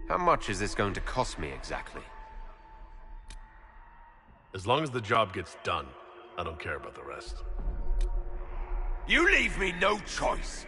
How much is this going to cost me exactly? As long as the job gets done, I don't care about the rest. You leave me no choice.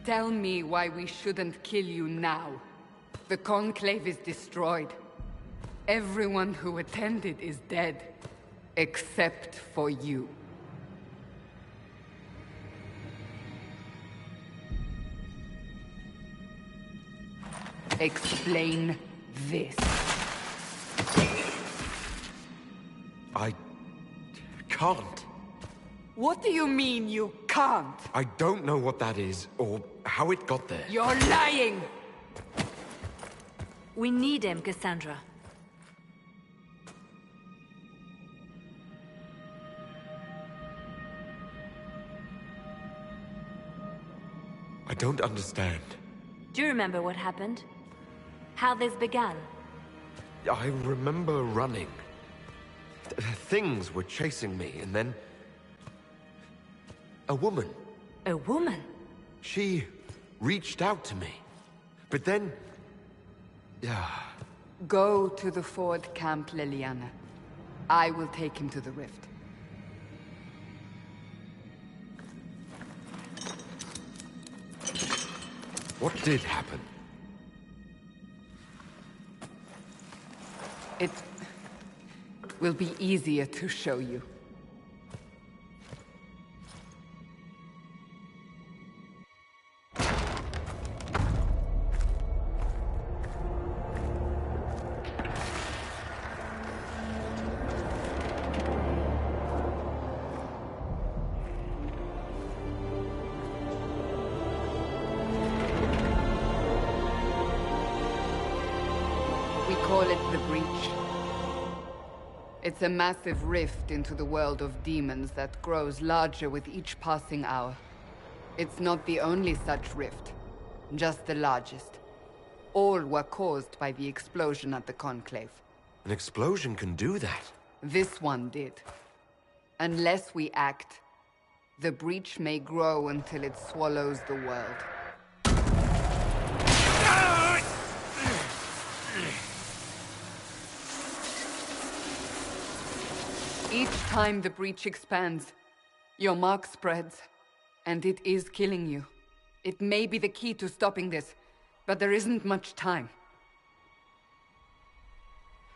Tell me why we shouldn't kill you now. The Conclave is destroyed. Everyone who attended is dead. Except for you. Explain this. I can't. What do you mean you can't? I don't know what that is, or how it got there. You're lying! We need him, Cassandra. I don't understand. Do you remember what happened? How this began? I remember running. Things were chasing me, and then... a woman. A woman? She reached out to me. But then... yeah. Go to the Ford Camp, Liliana. I will take him to the rift. What did happen? It will be easier to show you. We call it the Breach. It's a massive rift into the world of demons that grows larger with each passing hour. It's not the only such rift, just the largest. All were caused by the explosion at the Conclave. An explosion can do that? This one did. Unless we act, the Breach may grow until it swallows the world. Each time the Breach expands, your mark spreads, and it is killing you. It may be the key to stopping this, but there isn't much time.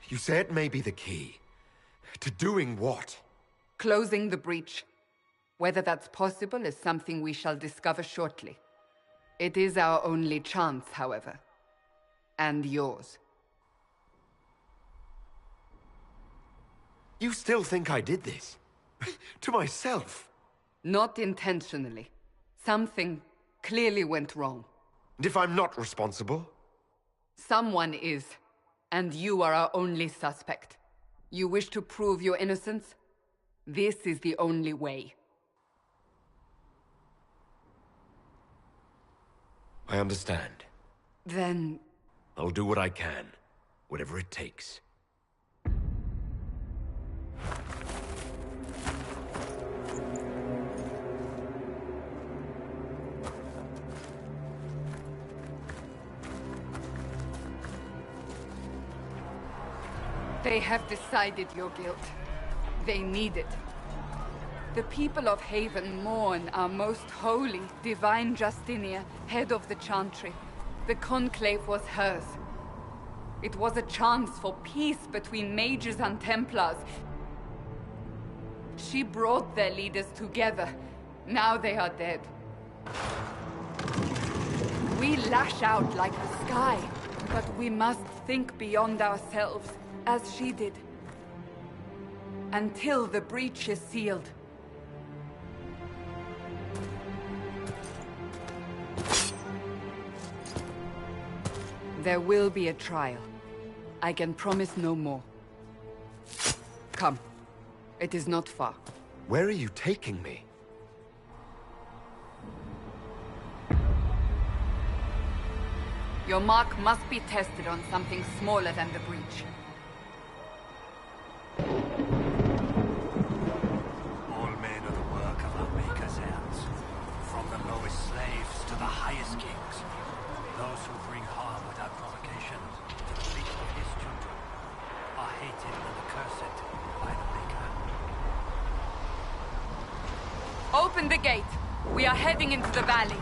You say it may be the key. To doing what? Closing the Breach. Whether that's possible is something we shall discover shortly. It is our only chance, however. And yours. You still think I did this? To myself? Not intentionally. Something clearly went wrong. And if I'm not responsible? Someone is, and you are our only suspect. You wish to prove your innocence? This is the only way. I understand. Then... I'll do what I can. Whatever it takes. They have decided your guilt. They need it. The people of Haven mourn our most holy, divine Justinia, head of the Chantry. The Conclave was hers. It was a chance for peace between mages and Templars. She brought their leaders together. Now they are dead. We lash out like the sky, but we must think beyond ourselves, as she did. Until the breach is sealed. There will be a trial. I can promise no more. Come. It is not far. Where are you taking me? Your mark must be tested on something smaller than the breach. All men are the work of our Maker's hands. From the lowest slaves to the highest kings. Those who bring harm without provocation to the feet of his children are hated and accursed by the Maker. Open the gate! We are heading into the valley.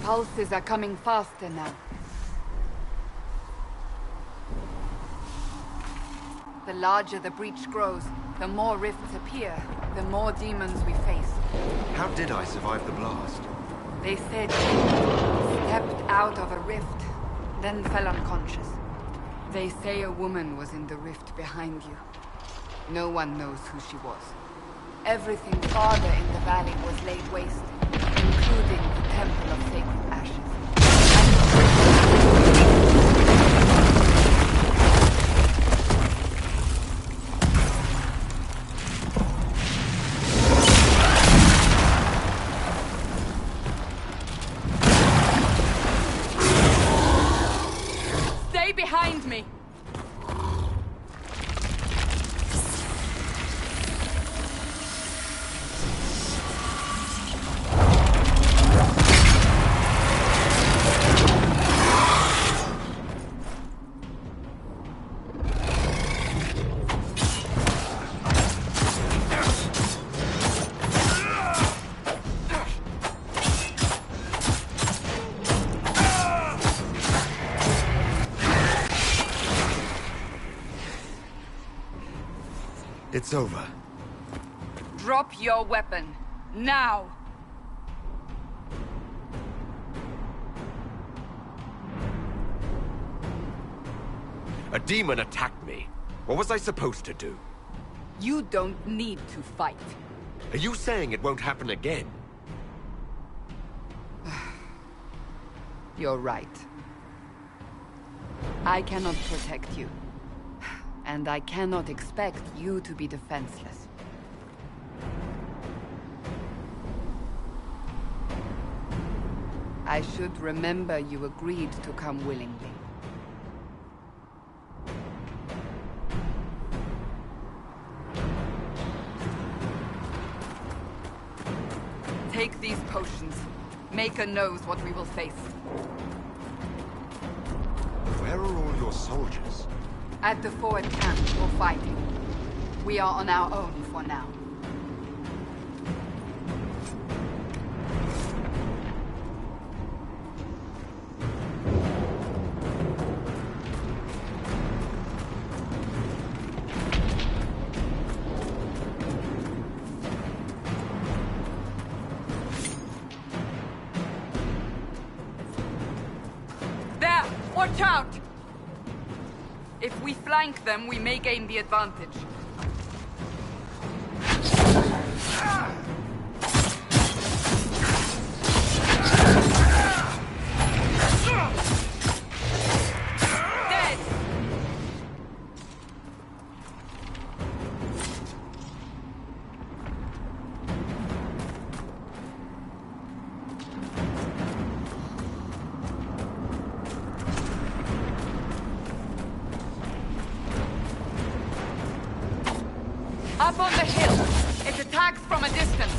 pulses are coming faster now. The larger the breach grows, the more rifts appear, the more demons we face. How did I survive the blast? They said you stepped out of a rift, then fell unconscious. They say a woman was in the rift behind you. No one knows who she was. Everything farther in the valley was laid waste, including the Temple of Sacred Ashes. Stay behind me! It's over. Drop your weapon. Now! A demon attacked me. What was I supposed to do? You don't need to fight. Are you saying it won't happen again? You're right. I cannot protect you. And I cannot expect you to be defenseless. I should remember you agreed to come willingly. Take these potions. Maker knows what we will face. Where are all your soldiers? At the forward camp or fighting. We are on our own for now. There! Watch out! If we flank them, we may gain the advantage. Dead! Up on the hill! It attacks from a distance!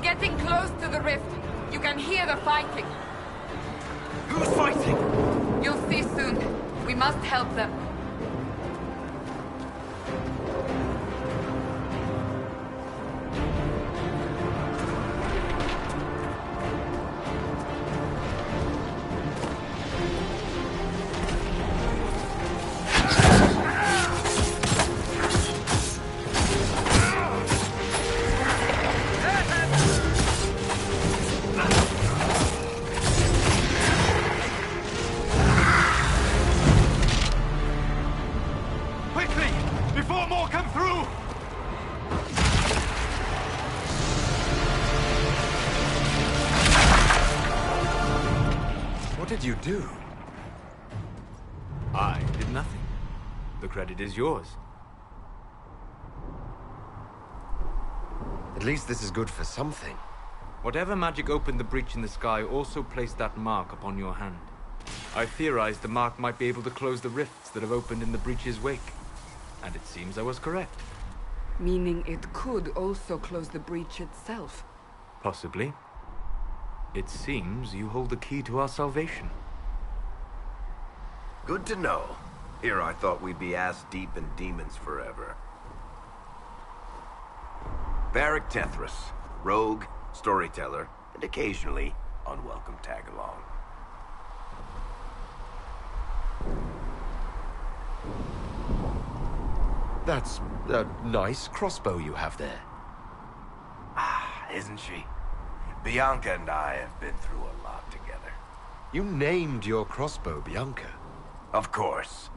getting close to the rift. You can hear the fighting. Who's fighting? You'll see soon. We must help them. What did you do? I did nothing. The credit is yours. At least this is good for something. Whatever magic opened the breach in the sky also placed that mark upon your hand. I theorized the mark might be able to close the rifts that have opened in the breach's wake. And it seems I was correct. Meaning it could also close the breach itself. Possibly. It seems you hold the key to our salvation. Good to know. Here I thought we'd be ass-deep in demons forever. Varric Tethras, rogue, storyteller, and occasionally unwelcome tag-along. That's a nice crossbow you have there. Ah, isn't she? Bianca and I have been through a lot together. You named your crossbow Bianca. Of course.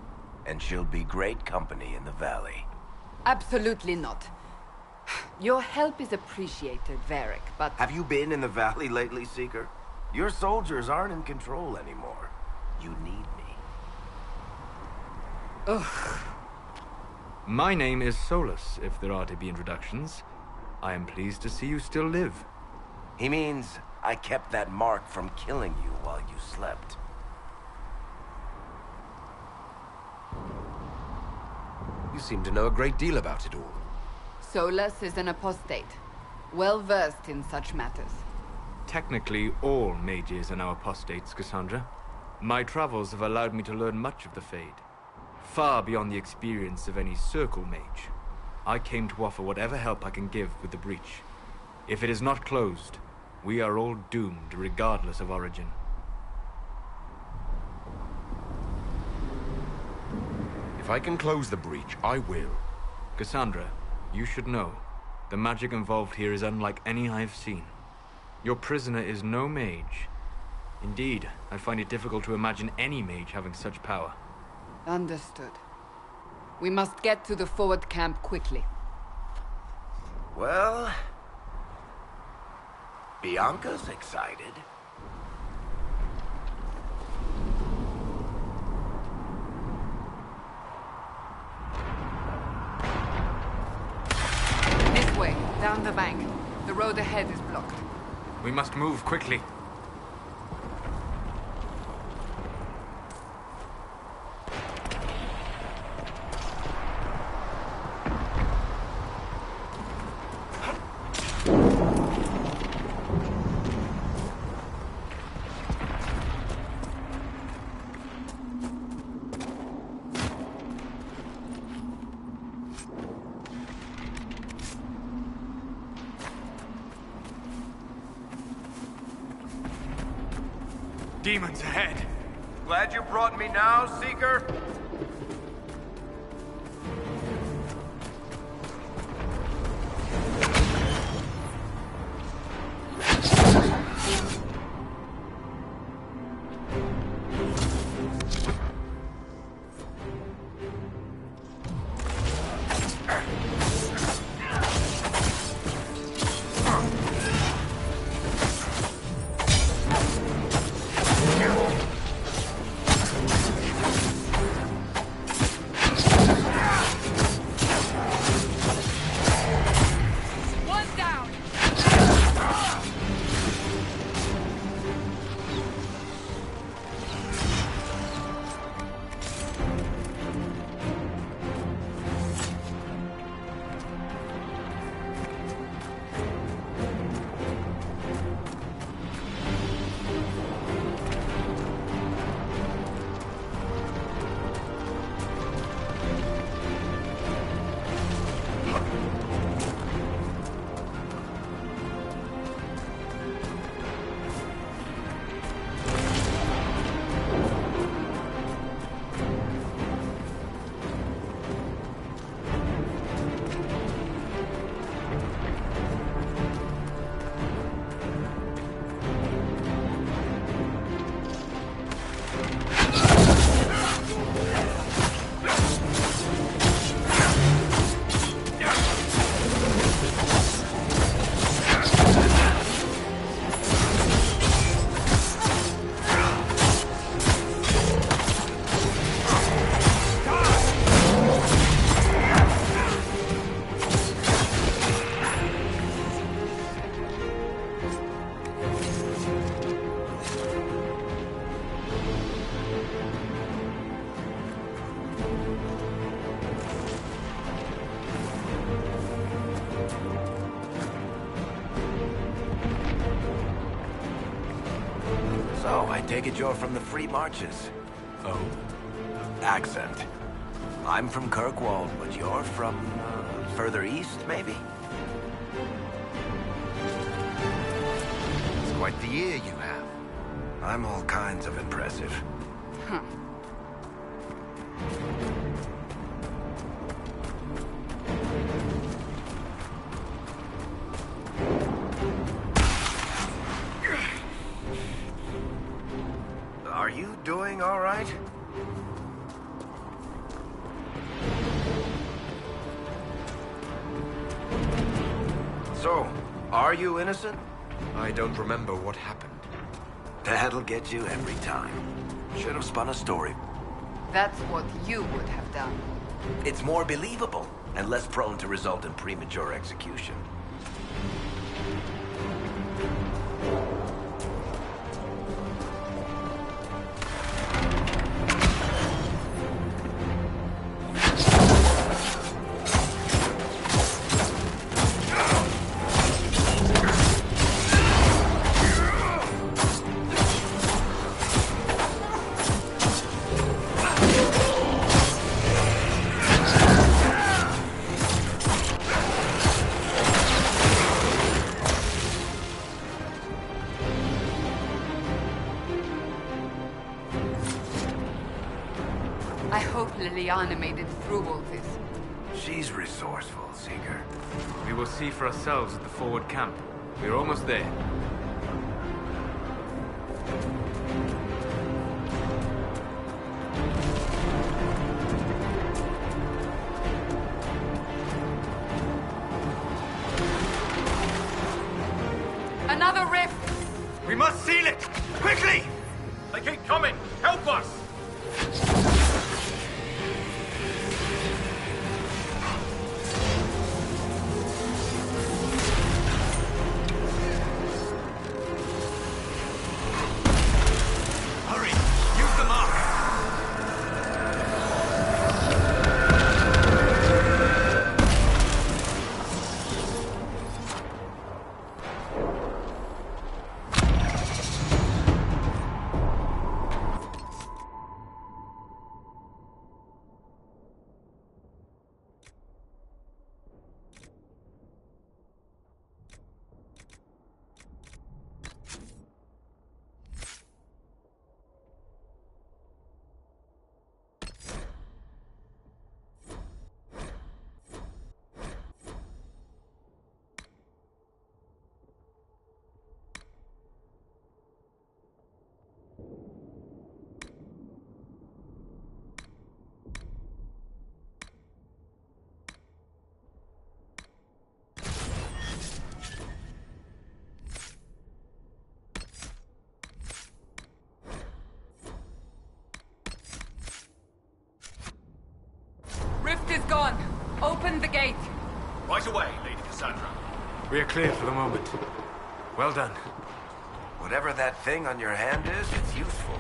And she'll be great company in the valley. Absolutely not. Your help is appreciated, Varric, but... Have you been in the valley lately, Seeker? Your soldiers aren't in control anymore. You need me. Ugh. My name is Solus, if there are to be introductions. I am pleased to see you still live. He means I kept that mark from killing you while you slept. You seem to know a great deal about it all. Solus is an apostate, well-versed in such matters. Technically, all mages are now apostates, Cassandra. My travels have allowed me to learn much of the Fade. Far beyond the experience of any circle mage. I came to offer whatever help I can give with the breach. If it is not closed, we are all doomed regardless of origin. If I can close the breach, I will. Cassandra, you should know, the magic involved here is unlike any I have seen. Your prisoner is no mage. Indeed, I find it difficult to imagine any mage having such power. Understood. We must get to the forward camp quickly. Well... Bianca's excited. This way, down the bank. The road ahead is blocked. We must move quickly. Demons ahead! Glad you brought me now, Seeker? So, I take it you're from the Free Marches. Oh? Accent. I'm from Kirkwall, but you're from, further east, maybe? It's quite the ear you have. I'm all kinds of impressive. Huh. Are you doing all right? So, are you innocent? I don't remember what happened. That'll get you every time. Should have spun a story. That's what you would have done. It's more believable and less prone to result in premature execution. I hope Liliana made it through all this. She's resourceful, Seeker. We will see for ourselves at the forward camp. We're almost there. Another rift! We must seal it! Quickly! They keep coming! Help us! Hurry! Use the mark! Rift is gone. Open the gate. Right away, Lady Cassandra. We are clear for the moment. Well done. Whatever that thing on your hand is, it's useful.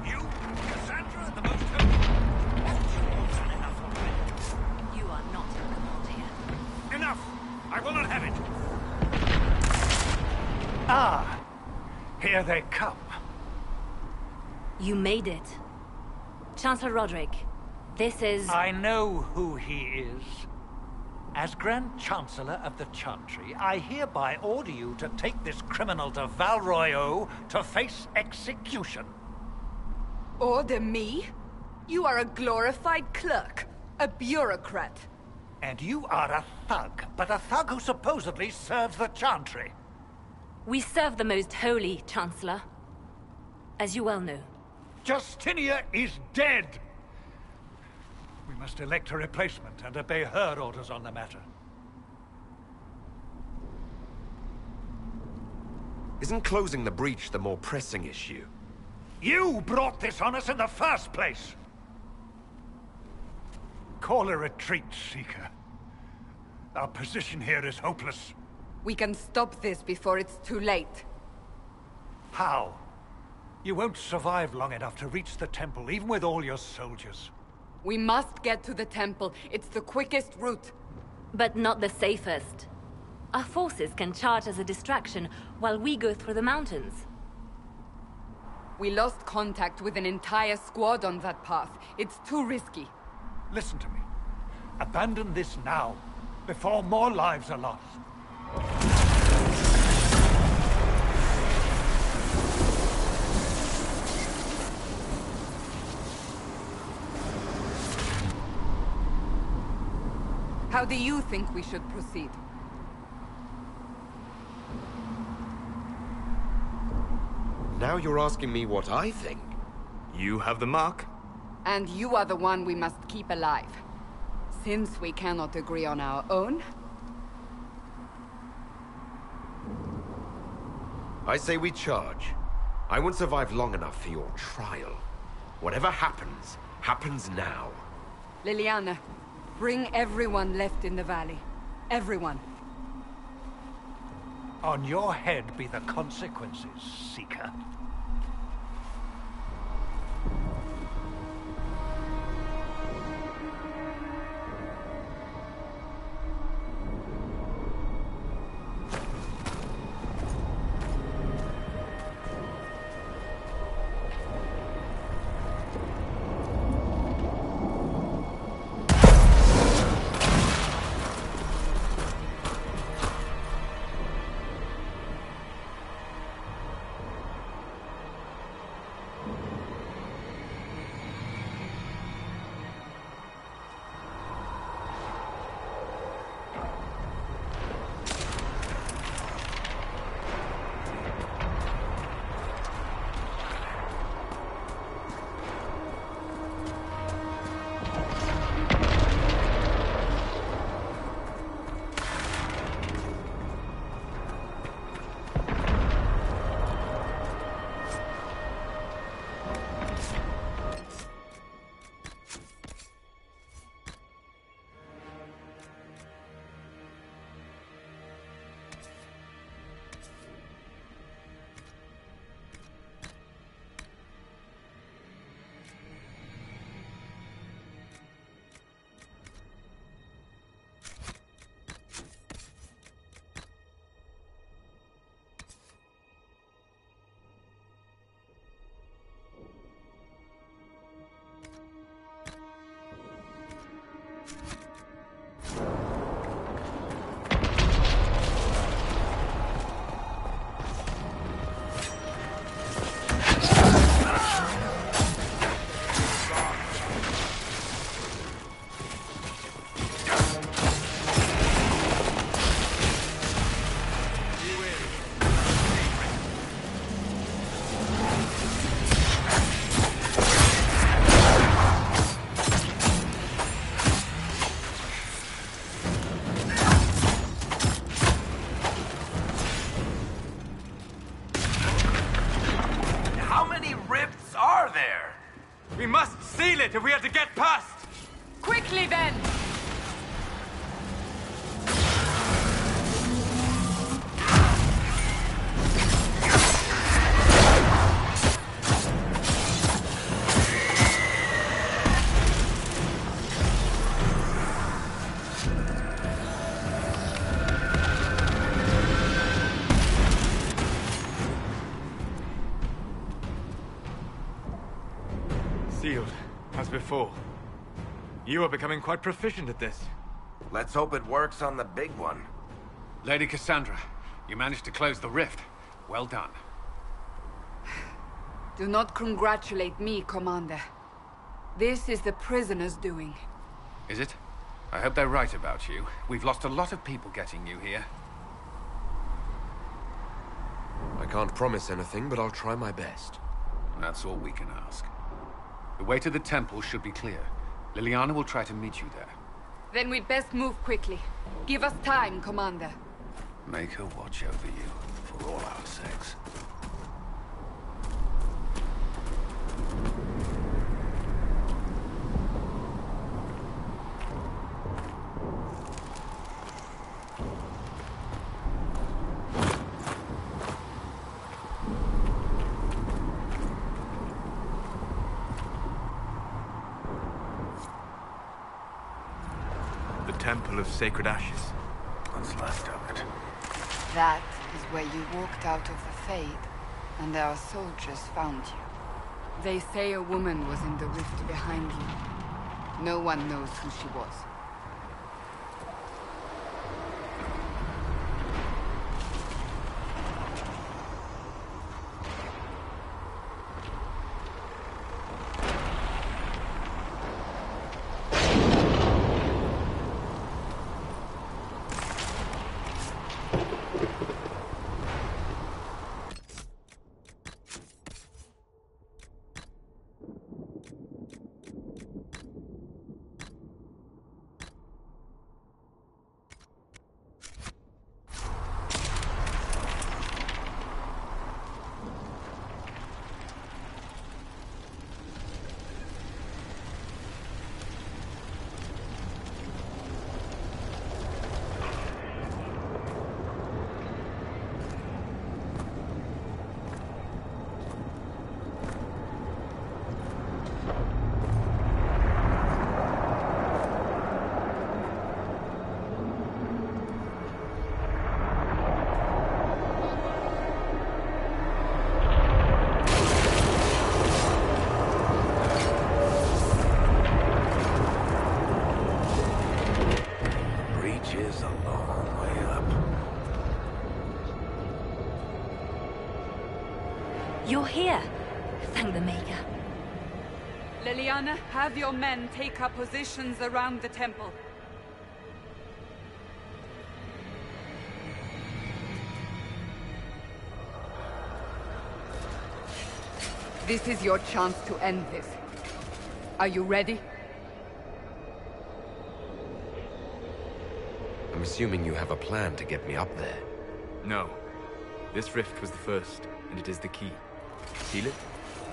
You, Cassandra, the most holy. You've done enough already. You are not in command here. Enough! I will not have it! Ah! Here they come. You made it. Chancellor Roderick, this is... I know who he is. As Grand Chancellor of the Chantry, I hereby order you to take this criminal to Val Royeaux to face execution. Order me? You are a glorified clerk. A bureaucrat. And you are a thug, but a thug who supposedly serves the Chantry. We serve the most holy, Chancellor. As you well know. Justinia is dead! We must elect a replacement and obey her orders on the matter. Isn't closing the breach the more pressing issue? You brought this on us in the first place! Call a retreat, Seeker. Our position here is hopeless. We can stop this before it's too late. How? You won't survive long enough to reach the temple, even with all your soldiers. We must get to the temple. It's the quickest route. But not the safest. Our forces can charge as a distraction while we go through the mountains. We lost contact with an entire squad on that path. It's too risky. Listen to me. Abandon this now, before more lives are lost. How do you think we should proceed? Now you're asking me what I think. You have the mark. And you are the one we must keep alive. Since we cannot agree on our own... I say we charge. I won't survive long enough for your trial. Whatever happens, happens now. Liliana, bring everyone left in the valley. Everyone. On your head be the consequences, Seeker. We must seal it if we are to get past! Quickly then! Sealed, as before. You are becoming quite proficient at this. Let's hope it works on the big one. Lady Cassandra, you managed to close the rift. Well done. Do not congratulate me, Commander. This is the prisoner's doing. Is it? I hope they're right about you. We've lost a lot of people getting you here. I can't promise anything, but I'll try my best. That's all we can ask. The way to the temple should be clear. Liliana will try to meet you there. Then we'd best move quickly. Give us time, Commander. Make her watch over you, for all our sakes. Temple of Sacred Ashes. What's left of it? That is where you walked out of the Fade, and our soldiers found you. They say a woman was in the rift behind you. No one knows who she was. You're here. Thank the Maker. Liliana, have your men take up positions around the temple. This is your chance to end this. Are you ready? I'm assuming you have a plan to get me up there. No. This rift was the first, and it is the key. Seal it,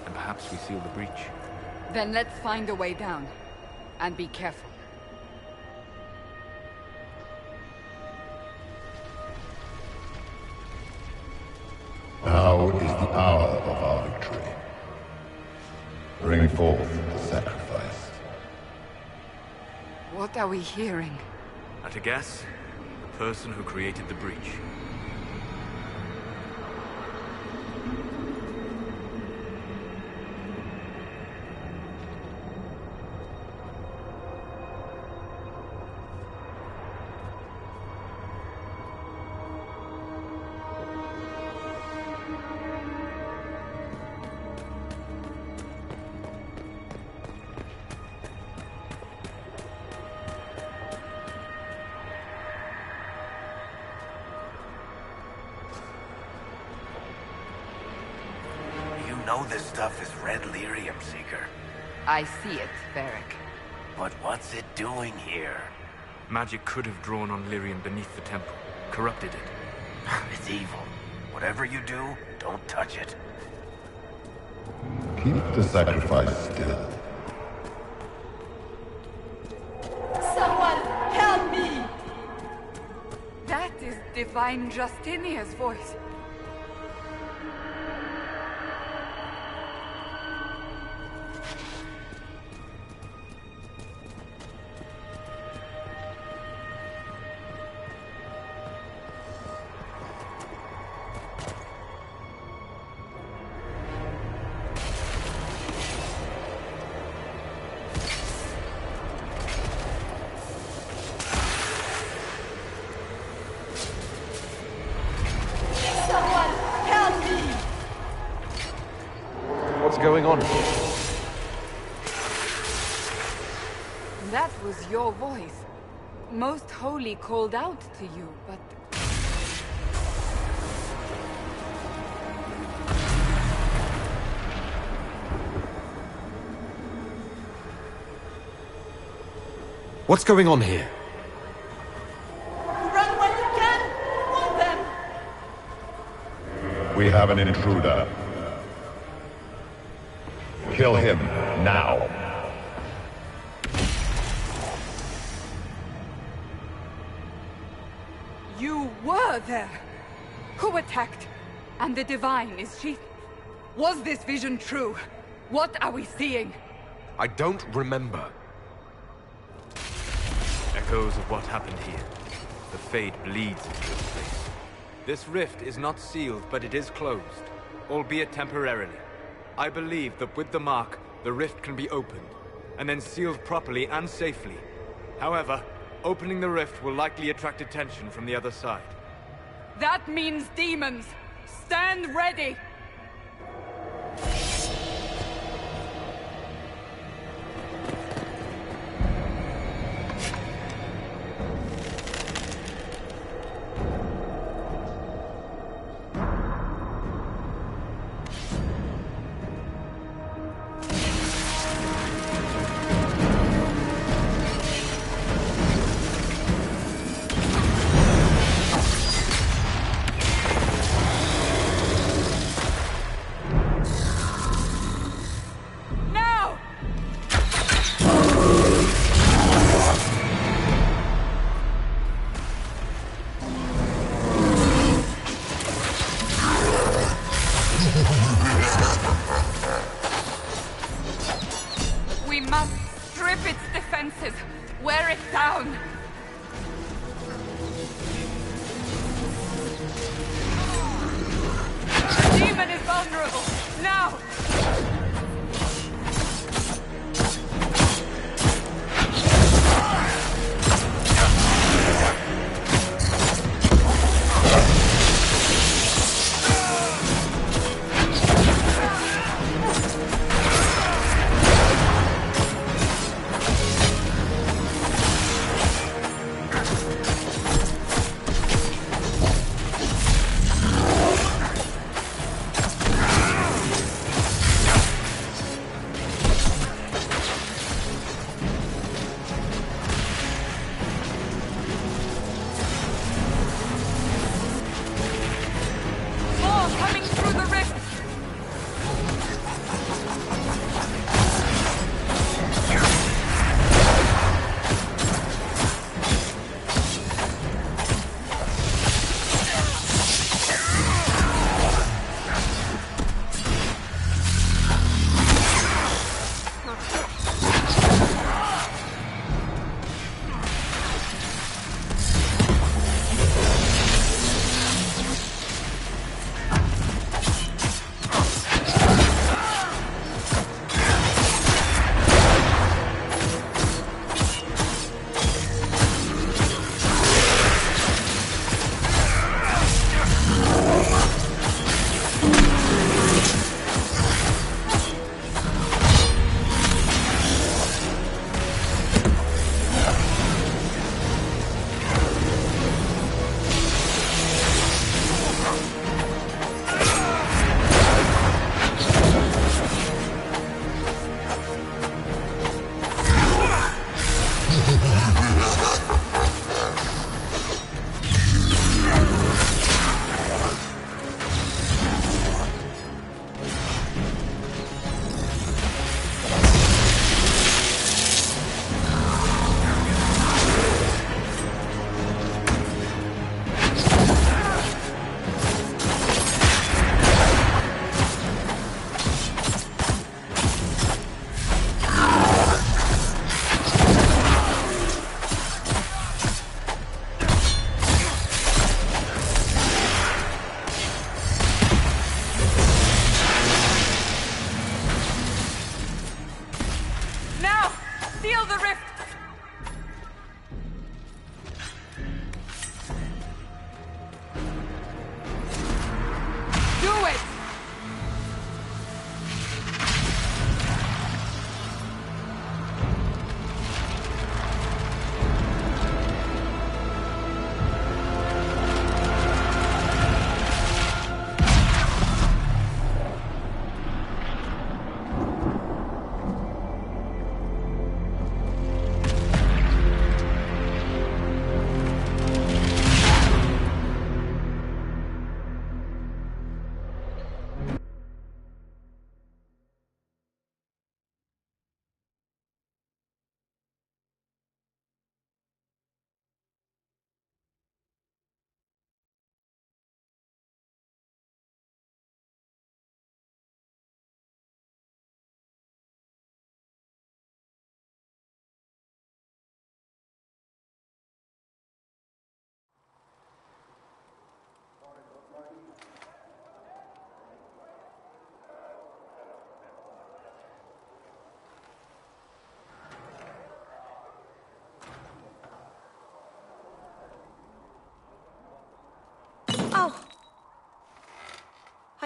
and perhaps we seal the breach. Then let's find a way down. And be careful. Now is the hour of our victory. Bring forth the sacrifice. What are we hearing? At a guess, the person who created the breach. Know this stuff is red lyrium, Seeker. I see it, Varric. But what's it doing here? Magic could have drawn on lyrium beneath the temple, corrupted it. It's evil. Whatever you do, don't touch it. Keep the sacrifice still. Someone help me! That is Divine Justinia's voice. What's going on here? That was your voice. Most Holy called out to you, but... What's going on here? Run when you can! Want them! We have an intruder. Kill him, now. You were there! Who attacked? And the Divine, is she... Was this vision true? What are we seeing? I don't remember. echoes of what happened here. The Fade bleeds into this place. This rift is not sealed, but it is closed, albeit temporarily. I believe that with the mark, the rift can be opened, and then sealed properly and safely. However, opening the rift will likely attract attention from the other side. That means demons! Stand ready! We must strip its defenses, wear it down. The demon is vulnerable. Now!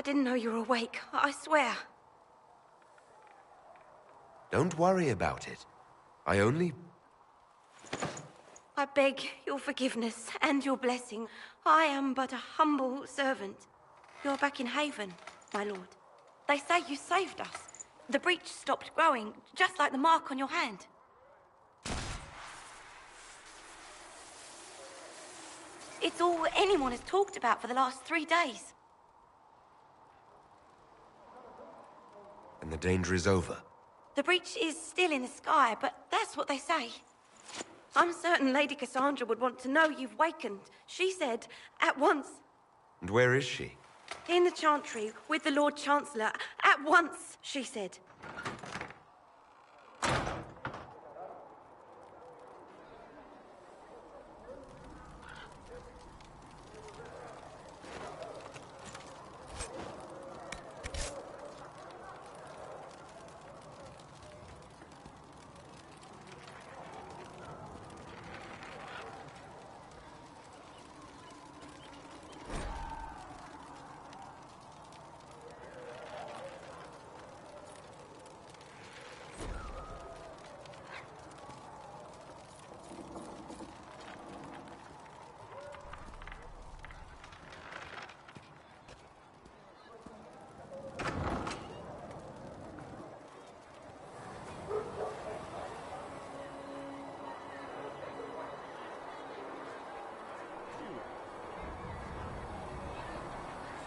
didn't know you were awake, I swear. Don't worry about it. I only... I beg your forgiveness and your blessing. I am but a humble servant. You're back in Haven, my lord. They say you saved us. The breach stopped growing, just like the mark on your hand. It's all anyone has talked about for the last 3 days. And the danger is over. The breach is still in the sky, but that's what they say. I'm certain Lady Cassandra would want to know you've wakened. She said, at once. And where is she? In the Chantry, with the Lord Chancellor. At once, she said.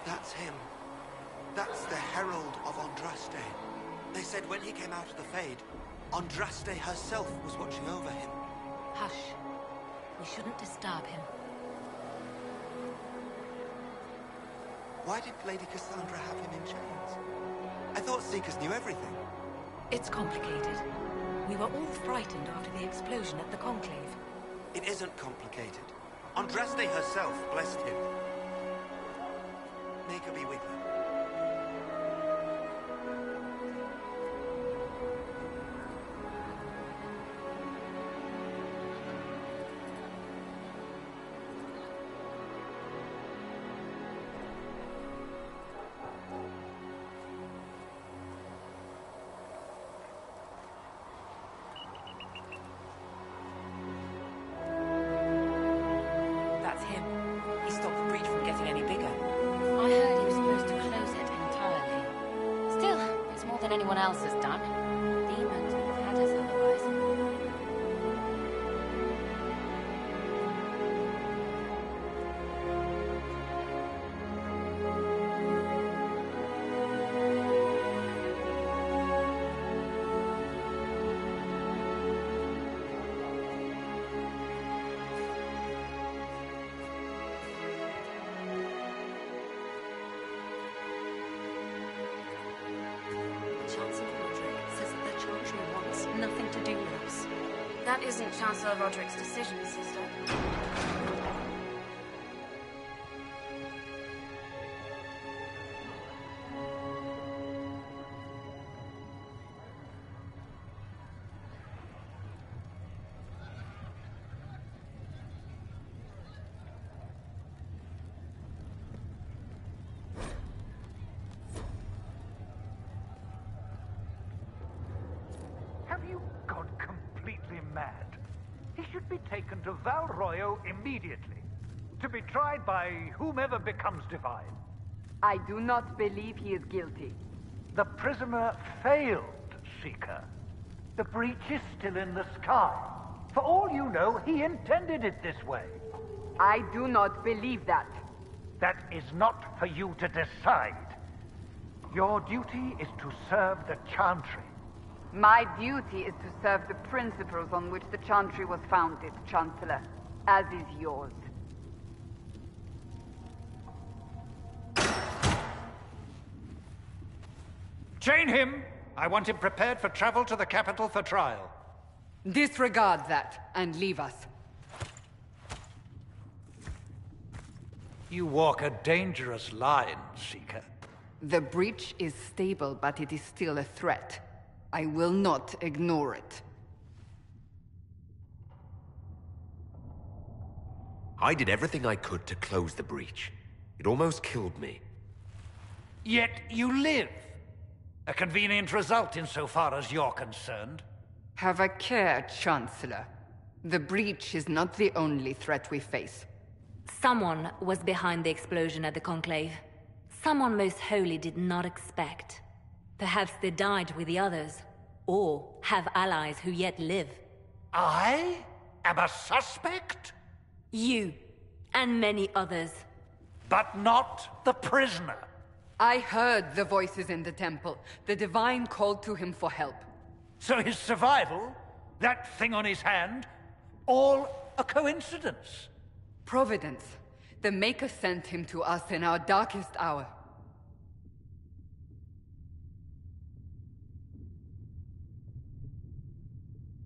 That's him. That's the Herald of Andraste. They said when he came out of the Fade, Andraste herself was watching over him. Hush. We shouldn't disturb him. Why did Lady Cassandra have him in chains? I thought Seekers knew everything. It's complicated. We were all frightened after the explosion at the Conclave. It isn't complicated. Andraste herself blessed him. Make her be with her. That's him. He stopped the breach from getting any bigger. I heard he was supposed to close it entirely. Still, it's more than anyone else has done. Demons would have had us otherwise. Chancellor Roderick says that the Chantry wants nothing to do with us. That isn't Chancellor Roderick's decision, sister. Have you gone completely mad? He should be taken to Val Royo immediately, to be tried by whomever becomes divine. I do not believe he is guilty. The prisoner failed, Seeker. The breach is still in the sky. For all you know, he intended it this way. I do not believe that. That is not for you to decide. Your duty is to serve the Chantry. My duty is to serve the principles on which the Chantry was founded, Chancellor, as is yours. Chain him! I want him prepared for travel to the capital for trial. Disregard that, and leave us. You walk a dangerous line, Seeker. The breach is stable, but it is still a threat. I will not ignore it. I did everything I could to close the breach. It almost killed me. Yet you live. A convenient result insofar as you're concerned. Have a care, Chancellor. The breach is not the only threat we face. Someone was behind the explosion at the Conclave. Someone most holy did not expect. Perhaps they died with the others, or have allies who yet live. I am a suspect? You, and many others. But not the prisoner. I heard the voices in the temple. The Divine called to him for help. So his survival, that thing on his hand, all a coincidence? Providence. The Maker sent him to us in our darkest hour.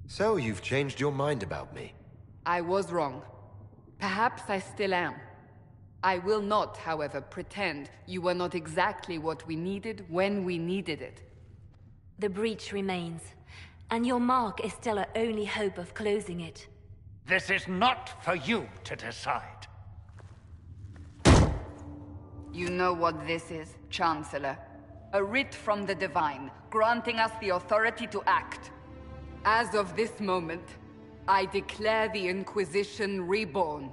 So you've changed your mind about me? I was wrong. Perhaps I still am. I will not, however, pretend you were not exactly what we needed when we needed it. The breach remains, and your mark is still our only hope of closing it. This is not for you to decide. You know what this is, Chancellor. A writ from the Divine, granting us the authority to act. As of this moment, I declare the Inquisition reborn.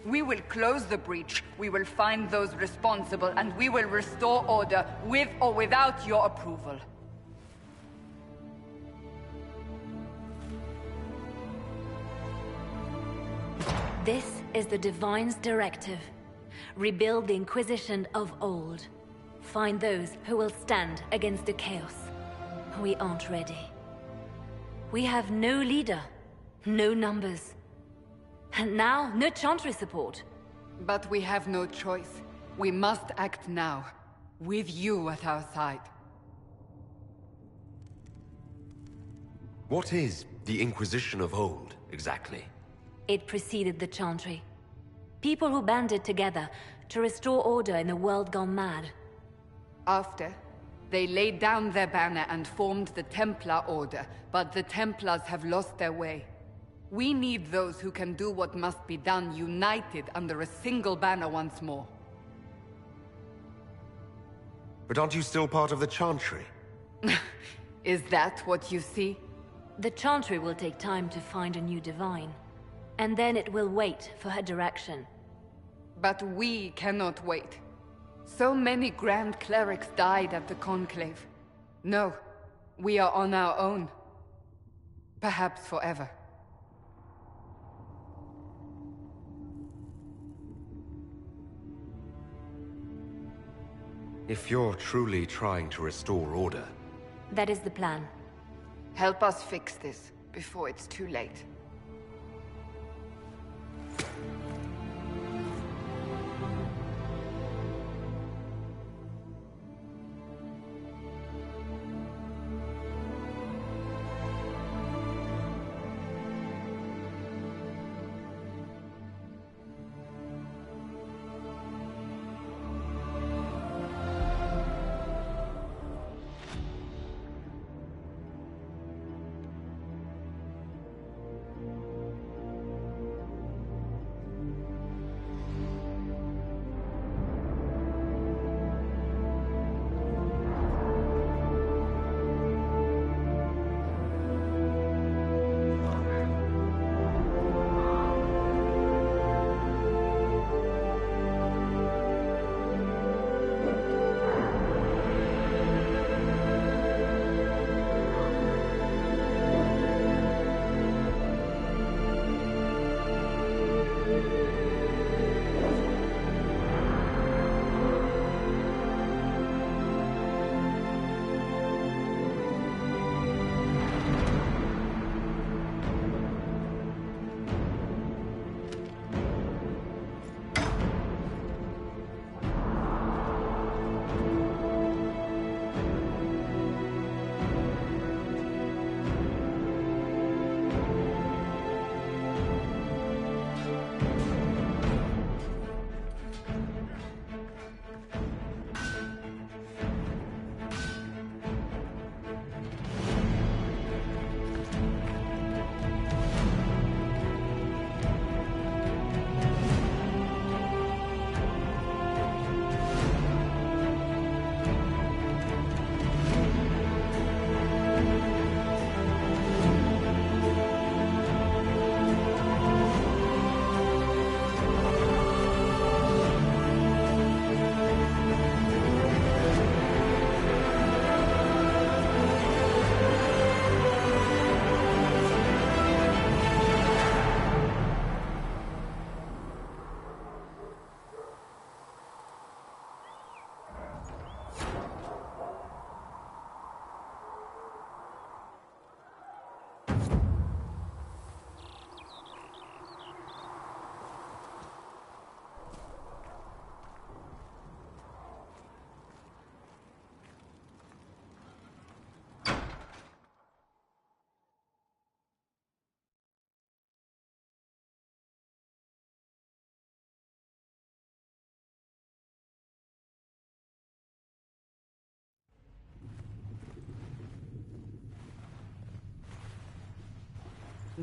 We will close the breach, we will find those responsible, and we will restore order, with or without your approval. This is the Divine's directive. Rebuild the Inquisition of old. Find those who will stand against the chaos. We aren't ready. We have no leader, no numbers. And now, no Chantry support. But we have no choice. We must act now, with you at our side. What is the Inquisition of old, exactly? It preceded the Chantry. People who banded together to restore order in a world gone mad. After, they laid down their banner and formed the Templar Order, but the Templars have lost their way. We need those who can do what must be done, united under a single banner once more. But aren't you still part of the Chantry? Is that what you see? The Chantry will take time to find a new Divine. And then it will wait for her direction. But we cannot wait. So many Grand Clerics died at the Conclave. No, we are on our own. Perhaps forever. If you're truly trying to restore order... That is the plan. Help us fix this, before it's too late.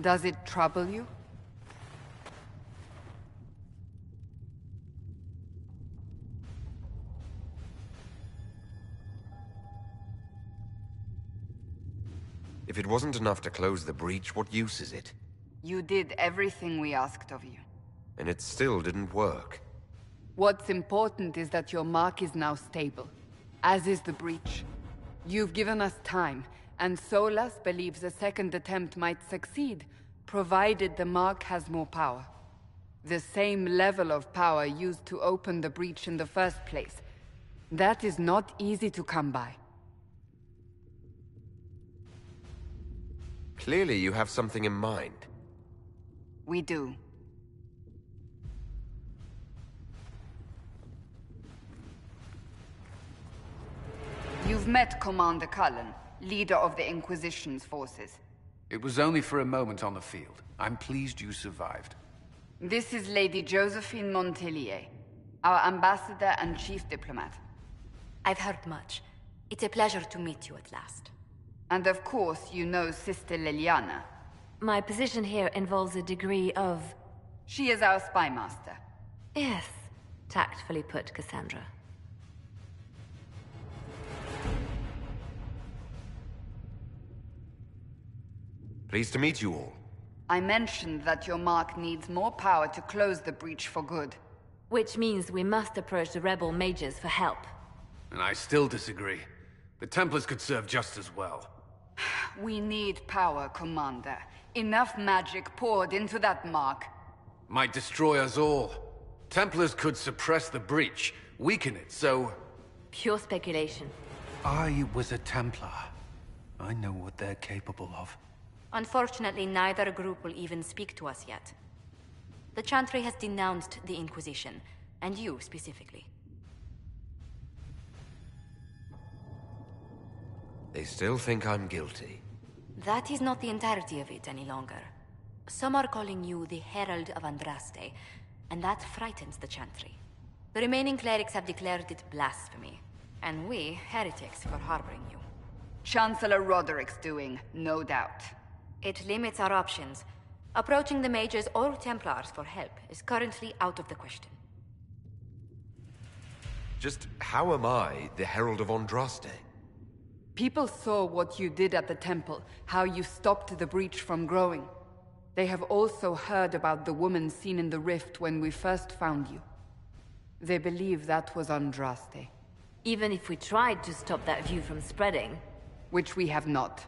Does it trouble you? If it wasn't enough to close the breach, what use is it? You did everything we asked of you. And it still didn't work. What's important is that your mark is now stable, as is the breach. You've given us time, and Solas believes a second attempt might succeed, provided the mark has more power. The same level of power used to open the breach in the first place. That is not easy to come by. Clearly you have something in mind. We do. You've met Commander Cullen, leader of the Inquisition's forces. It was only for a moment on the field. I'm pleased you survived. This is Lady Josephine Montelier, our ambassador and chief diplomat. I've heard much. It's a pleasure to meet you at last. And of course, you know Sister Liliana. My position here involves a degree of... She is our spy master. Yes, tactfully put, Cassandra. Pleased to meet you all. I mentioned that your mark needs more power to close the breach for good. Which means we must approach the rebel mages for help. And I still disagree. The Templars could serve just as well. We need power, Commander. Enough magic poured into that mark. Might destroy us all. Templars could suppress the breach, weaken it, so... Pure speculation. I was a Templar. I know what they're capable of. Unfortunately, neither group will even speak to us yet. The Chantry has denounced the Inquisition, and you specifically. They still think I'm guilty. That is not the entirety of it any longer. Some are calling you the Herald of Andraste, and that frightens the Chantry. The remaining clerics have declared it blasphemy, and we, heretics, for harboring you. Chancellor Roderick's doing, no doubt. It limits our options. Approaching the mages or Templars for help is currently out of the question. Just how am I the Herald of Andraste? People saw what you did at the temple, how you stopped the breach from growing. They have also heard about the woman seen in the rift when we first found you. They believe that was Andraste. Even if we tried to stop that view from spreading... Which we have not.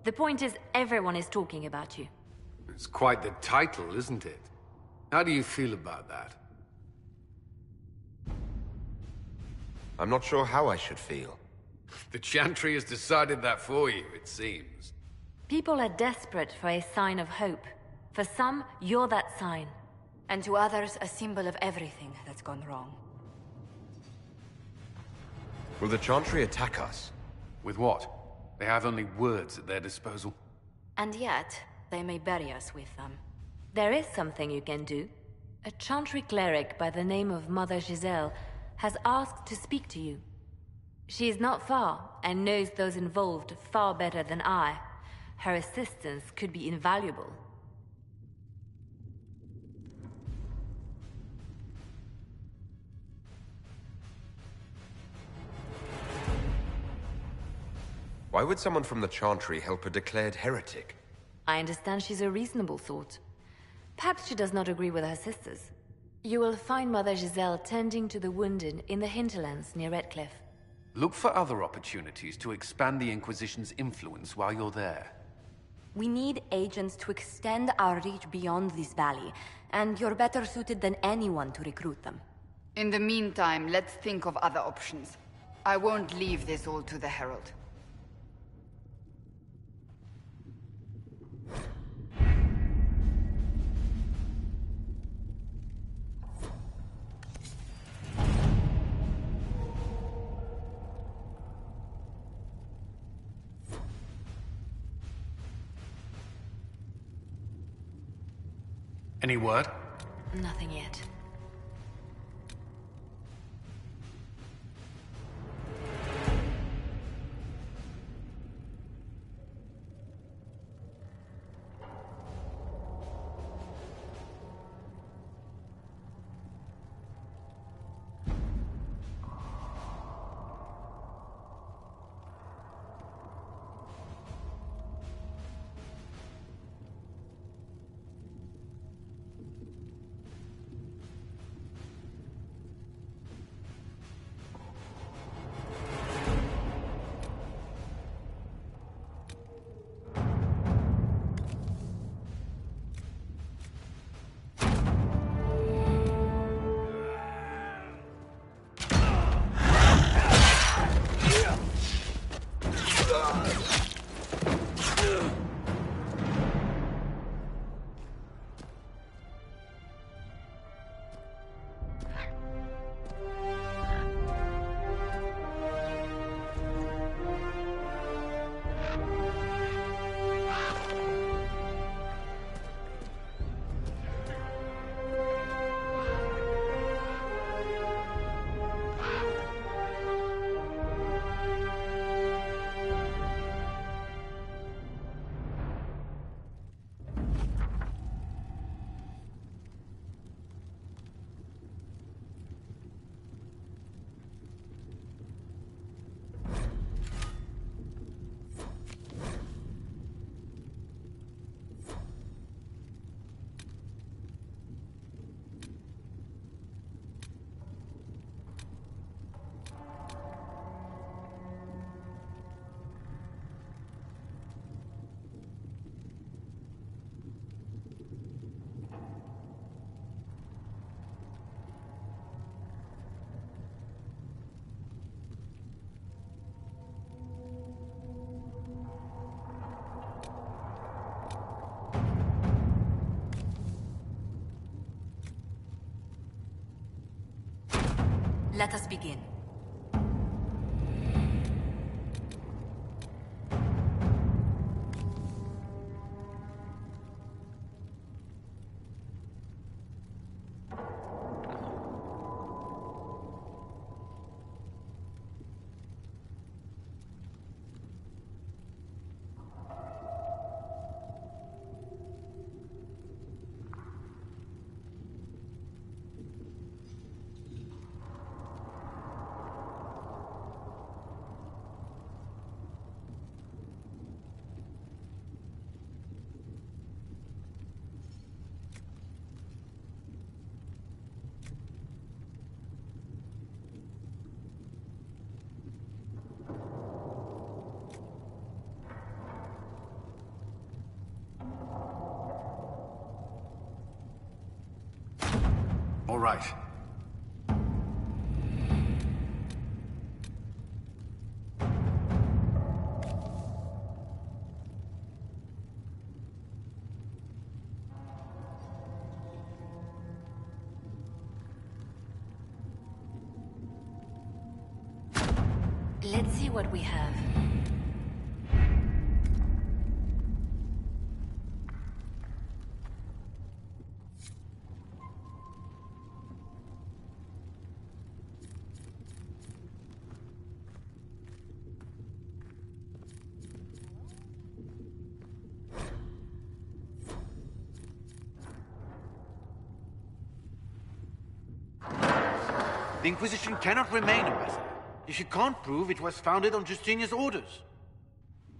The point is, everyone is talking about you. It's quite the title, isn't it? How do you feel about that? I'm not sure how I should feel. The Chantry has decided that for you, it seems. People are desperate for a sign of hope. For some, you're that sign. And to others, a symbol of everything that's gone wrong. Will the Chantry attack us? With what? They have only words at their disposal. And yet, they may bury us with them. There is something you can do. A Chantry cleric by the name of Mother Giselle has asked to speak to you. She is not far, and knows those involved far better than I. Her assistance could be invaluable. Why would someone from the Chantry help a declared heretic? I understand she's a reasonable sort. Perhaps she does not agree with her sisters. You will find Mother Giselle tending to the wounded in the hinterlands near Redcliffe. Look for other opportunities to expand the Inquisition's influence while you're there. We need agents to extend our reach beyond this valley, and you're better suited than anyone to recruit them. In the meantime, let's think of other options. I won't leave this all to the Herald. Any word? Nothing yet. Let us begin. All right. Let's see what we have. The Inquisition cannot remain, Ambassador, if you can't prove it was founded on Justinian's orders.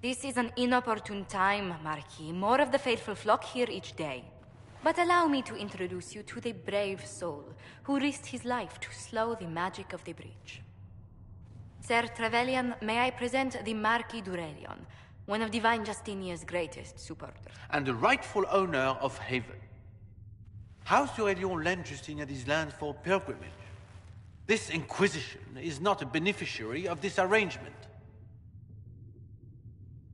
This is an inopportune time, Marquis. More of the faithful flock here each day. But allow me to introduce you to the brave soul who risked his life to slow the magic of the breach. Sir Trevelyan, may I present the Marquis d'Aurelion, one of Divine Justinia's greatest supporters. And the rightful owner of Haven. House d'Aurelion lent Justinia these lands for pilgrimage. This Inquisition is not a beneficiary of this arrangement.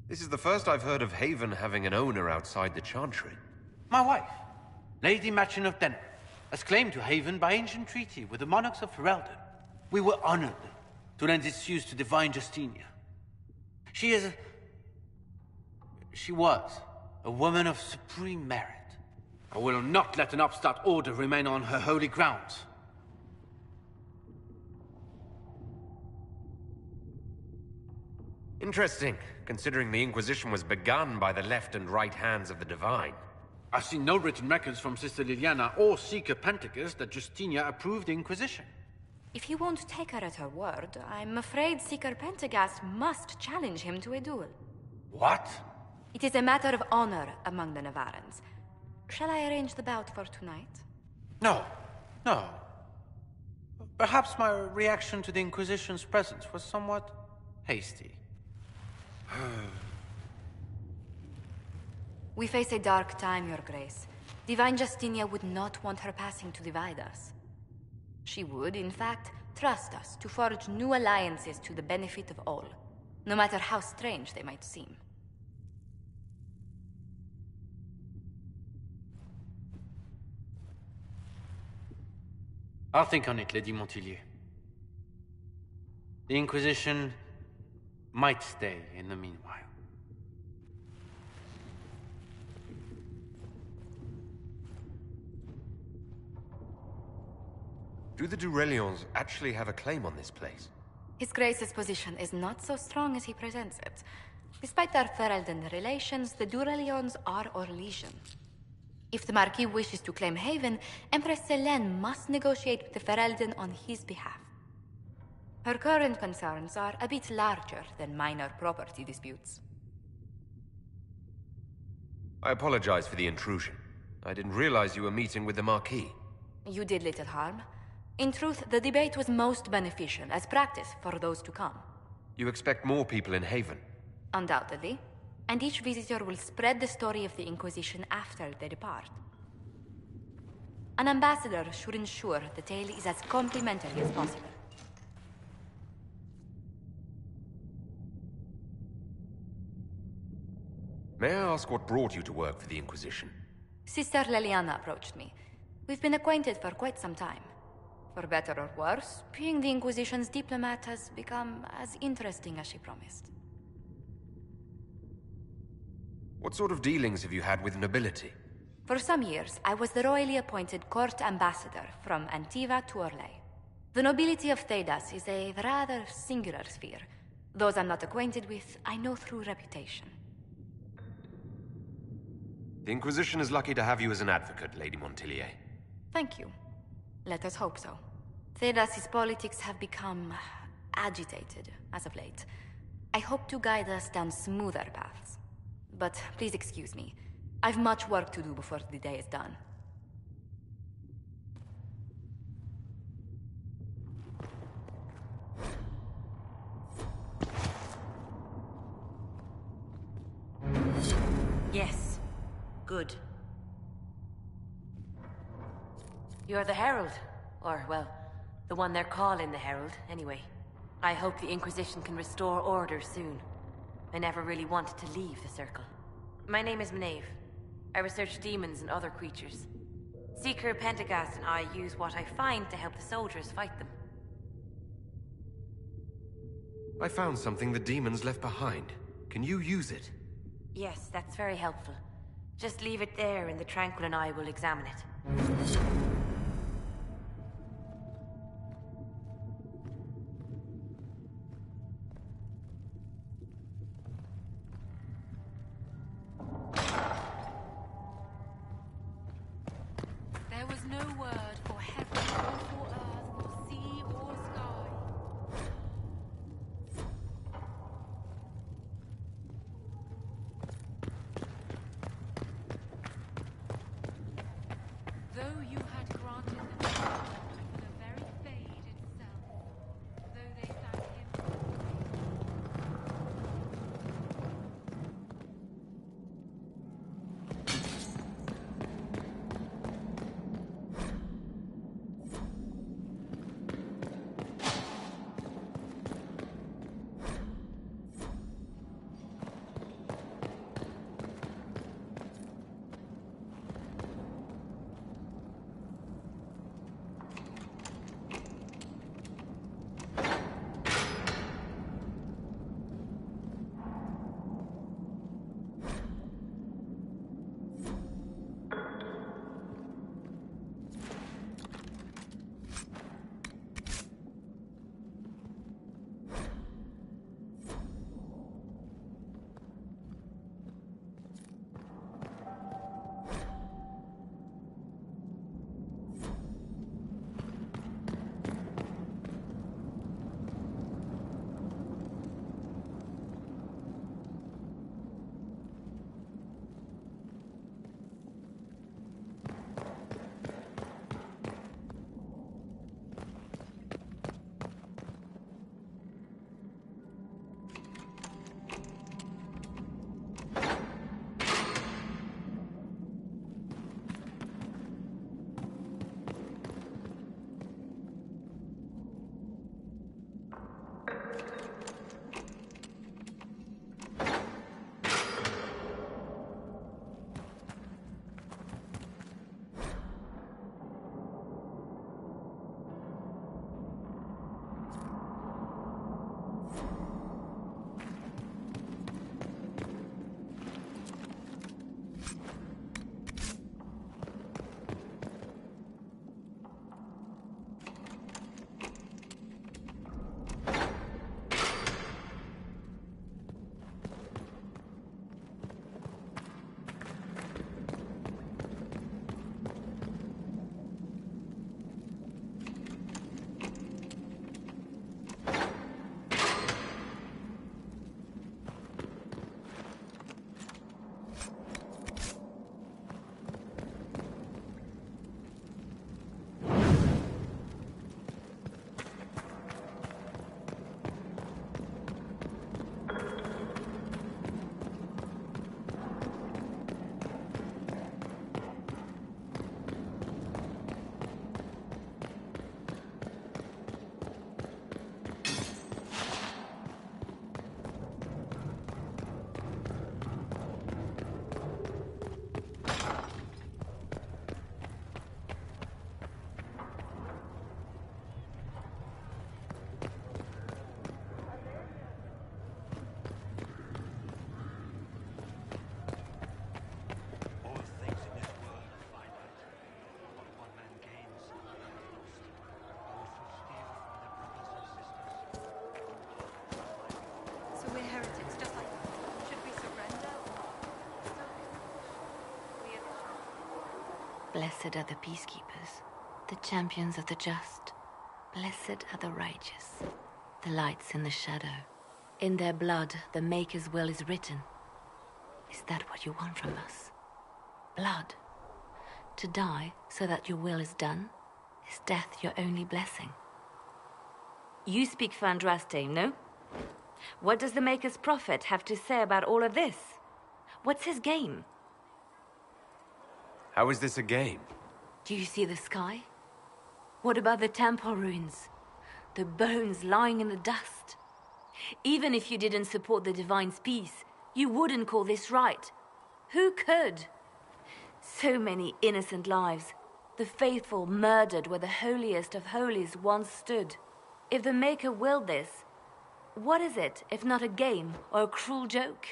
This is the first I've heard of Haven having an owner outside the Chantry. My wife, Lady Machin of Denver, has claimed to Haven by ancient treaty with the monarchs of Ferelden. We were honored to lend its use to Divine Justinia. She was a woman of supreme merit. I will not let an upstart order remain on her holy grounds. Interesting, considering the Inquisition was begun by the left and right hands of the Divine. I've seen no written records from Sister Liliana or Seeker Pentecost that Justinia approved the Inquisition. If you won't take her at her word, I'm afraid Seeker Pentagast must challenge him to a duel. What? It is a matter of honor among the Navarrans. Shall I arrange the bout for tonight? No. Perhaps my reaction to the Inquisition's presence was somewhat hasty. We face a dark time, Your Grace. Divine Justinia would not want her passing to divide us. She would, in fact, trust us to forge new alliances to the benefit of all, no matter how strange they might seem. I'll think on it, Lady Montillier. The Inquisition might stay in the meanwhile. Do the Durelions actually have a claim on this place? His Grace's position is not so strong as he presents it. Despite their Ferelden relations, the Durelions are Orlesian. If the Marquis wishes to claim Haven, Empress Selene must negotiate with the Ferelden on his behalf. Her current concerns are a bit larger than minor property disputes. I apologize for the intrusion. I didn't realize you were meeting with the Marquis. You did little harm. In truth, the debate was most beneficial as practice for those to come. You expect more people in Haven? Undoubtedly. And each visitor will spread the story of the Inquisition after they depart. An ambassador should ensure the tale is as complimentary as possible. May I ask what brought you to work for the Inquisition? Sister Liliana approached me. We've been acquainted for quite some time. For better or worse, being the Inquisition's diplomat has become as interesting as she promised. What sort of dealings have you had with nobility? For some years, I was the royally appointed court ambassador from Antiva to Orlais. The nobility of Thedas is a rather singular sphere. Those I'm not acquainted with, I know through reputation. The Inquisition is lucky to have you as an advocate, Lady Montillier. Thank you. Let us hope so. Thedas's politics have become agitated as of late. I hope to guide us down smoother paths. But please excuse me. I've much work to do before the day is done. Yes. Good. You're the Herald. Or, well, the one they're calling the Herald, anyway. I hope the Inquisition can restore order soon. I never really wanted to leave the Circle. My name is Maeve. I research demons and other creatures. Seeker, Pentagast, and I use what I find to help the soldiers fight them. I found something the demons left behind. Can you use it? Yes, that's very helpful. Just leave it there and the Tranquil and I will examine it. There was no word for heaven or for earth, for sea or sky. Though you had granted them for the very fade itself, though they thank him. Blessed are the peacekeepers, the champions of the just. Blessed are the righteous, the lights in the shadow. In their blood, the Maker's will is written. Is that what you want from us? Blood? To die so that your will is done? Is death your only blessing? You speak for Andraste, no? What does the Maker's prophet have to say about all of this? What's his game? How is this a game? Do you see the sky? What about the temple ruins? The bones lying in the dust? Even if you didn't support the Divine's peace, you wouldn't call this right. Who could? So many innocent lives. The faithful murdered where the holiest of holies once stood. If the Maker willed this, what is it if not a game or a cruel joke?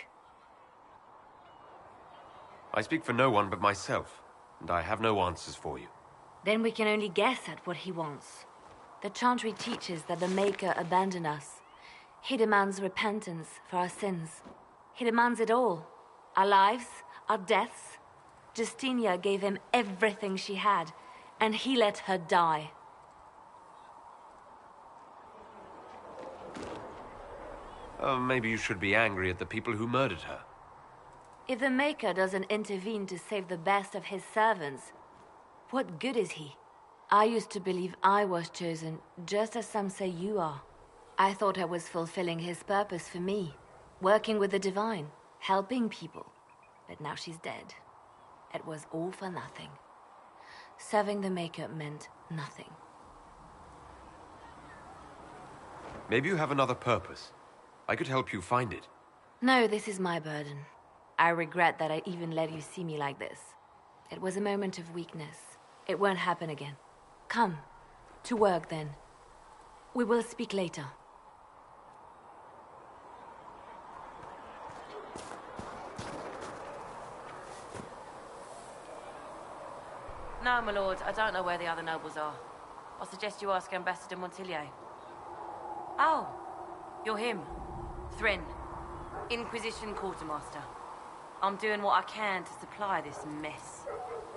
I speak for no one but myself, and I have no answers for you. Then we can only guess at what he wants. The Chantry teaches that the Maker abandoned us. He demands repentance for our sins. He demands it all. Our lives, our deaths. Justinia gave him everything she had, and he let her die. Maybe you should be angry at the people who murdered her. If the Maker doesn't intervene to save the best of his servants, what good is he? I used to believe I was chosen, just as some say you are. I thought I was fulfilling his purpose for me, working with the Divine, helping people. But now she's dead. It was all for nothing. Serving the Maker meant nothing. Maybe you have another purpose. I could help you find it. No, this is my burden. I regret that I even let you see me like this. It was a moment of weakness. It won't happen again. Come. To work, then. We will speak later. No, my lord, I don't know where the other nobles are. I suggest you ask Ambassador Montilyet. Oh, you're him. Thrin, Inquisition Quartermaster. I'm doing what I can to supply this mess.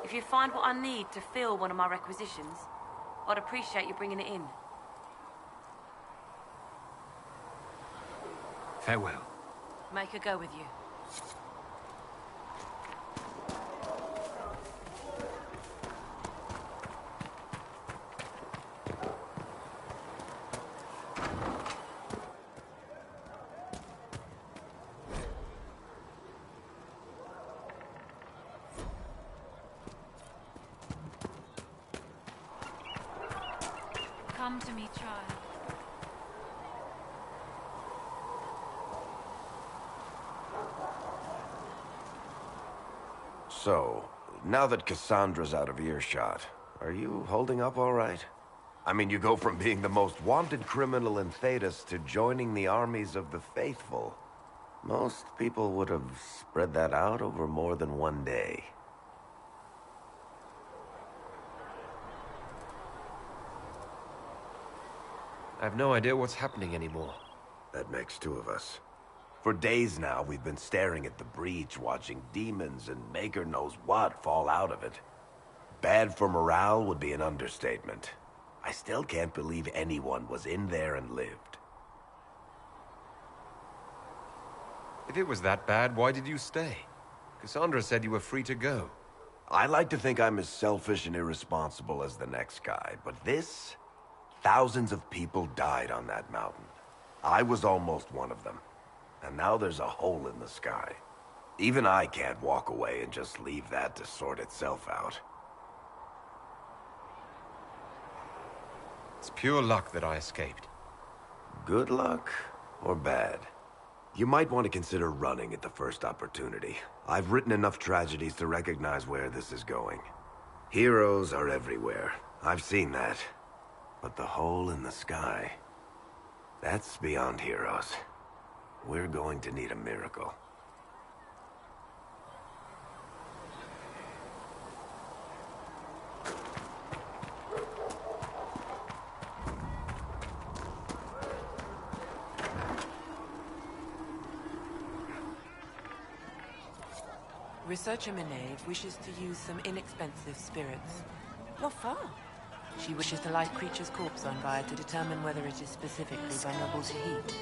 If you find what I need to fill one of my requisitions, I'd appreciate you bringing it in. Farewell. Make her go with you. Come to me, child. So, now that Cassandra's out of earshot, are you holding up all right? I mean, you go from being the most wanted criminal in Thedas to joining the armies of the faithful. Most people would have spread that out over more than one day. I have no idea what's happening anymore. That makes two of us. For days now, we've been staring at the breach, watching demons and Maker knows what fall out of it. Bad for morale would be an understatement. I still can't believe anyone was in there and lived. If it was that bad, why did you stay? Cassandra said you were free to go. I like to think I'm as selfish and irresponsible as the next guy, but this... Thousands of people died on that mountain. I was almost one of them. And now there's a hole in the sky. Even I can't walk away and just leave that to sort itself out. It's pure luck that I escaped. Good luck or bad? You might want to consider running at the first opportunity. I've written enough tragedies to recognize where this is going. Heroes are everywhere. I've seen that. But the hole in the sky... that's beyond heroes. We're going to need a miracle. Researcher Minave wishes to use some inexpensive spirits. What for? She wishes to light creature's corpse on fire to determine whether it is specifically vulnerable to heat.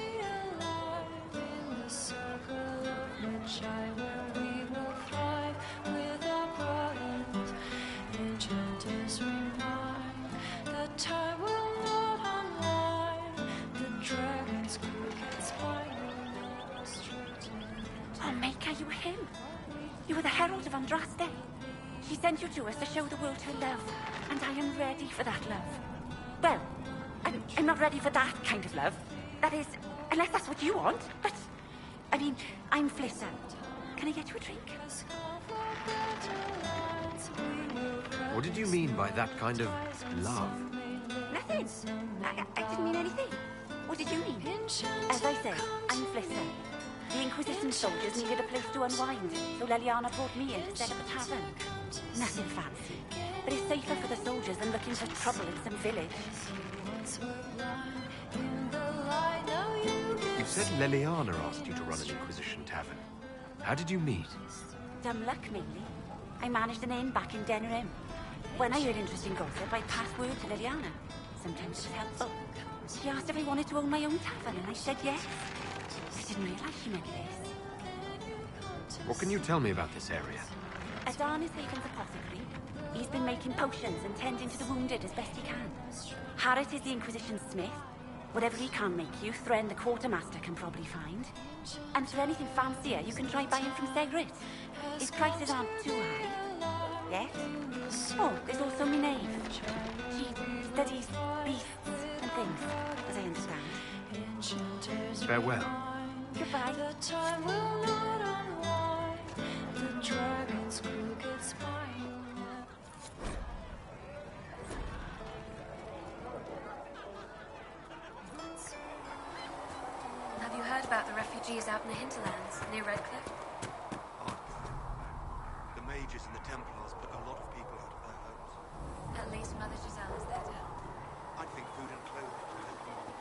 Oh, Maker, you were him. You were the Herald of Andraste. She sent you to us to show the world her love, and I am ready for that love. Well, I'm not ready for that kind of love. That is, unless that's what you want. But, I mean, I'm Flissa. Can I get you a drink? What did you mean by that kind of love? Nothing. I didn't mean anything. What did you mean? As I said, I'm Flissa. The Inquisition soldiers needed a place to unwind, so Leliana brought me in to set up a tavern. Nothing fancy, but it's safer for the soldiers than looking for trouble in some village. You said Leliana asked you to run an Inquisition tavern. How did you meet? Dumb luck, mainly. I managed an inn back in Denerim. When I heard interesting gossip, I passed word to Leliana. Sometimes it's helpful. She asked if I wanted to own my own tavern, and I said yes. I didn't realize she meant this. What can you tell me about this area? Adan is Haven's apothecary. He's been making potions and tending to the wounded as best he can. Harrit is the Inquisition smith. Whatever he can't make you, Thren the quartermaster can probably find. And for anything fancier, you can try buying from Segrit. His prices aren't too high. Yet. Oh, there's also Minave. She studies beasts and things, as I understand. Farewell. Goodbye. Have you heard about the refugees out in the hinterlands, near Redcliffe? The mages and the Templars put a lot of people out of their homes. At least Mother Giselle is there to help. I think food and clothing will help you more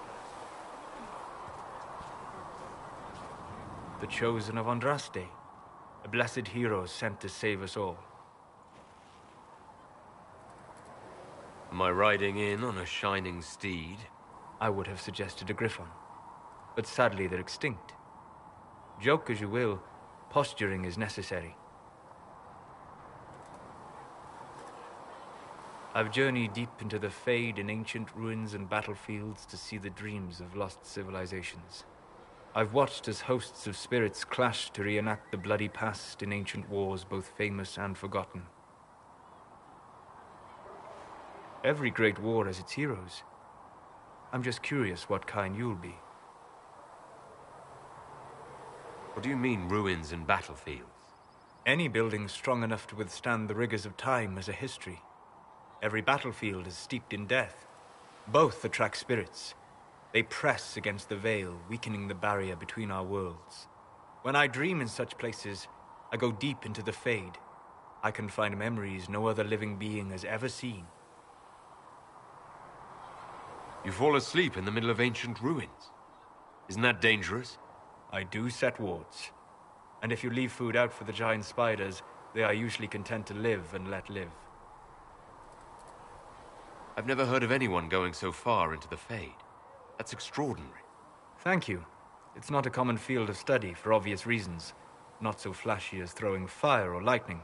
than The chosen of Andraste, a blessed hero sent to save us all. Am I riding in on a shining steed? I would have suggested a griffon, but sadly they're extinct. Joke as you will, posturing is necessary. I've journeyed deep into the Fade in ancient ruins and battlefields to see the dreams of lost civilizations. I've watched as hosts of spirits clash to reenact the bloody past in ancient wars both famous and forgotten. Every great war has its heroes. I'm just curious what kind you'll be. What do you mean, ruins and battlefields? Any building strong enough to withstand the rigors of time has a history. Every battlefield is steeped in death. Both attract spirits. They press against the veil, weakening the barrier between our worlds. When I dream in such places, I go deep into the Fade. I can find memories no other living being has ever seen. You fall asleep in the middle of ancient ruins. Isn't that dangerous? I do set wards. And if you leave food out for the giant spiders, they are usually content to live and let live. I've never heard of anyone going so far into the Fade. That's extraordinary. Thank you. It's not a common field of study for obvious reasons. Not so flashy as throwing fire or lightning.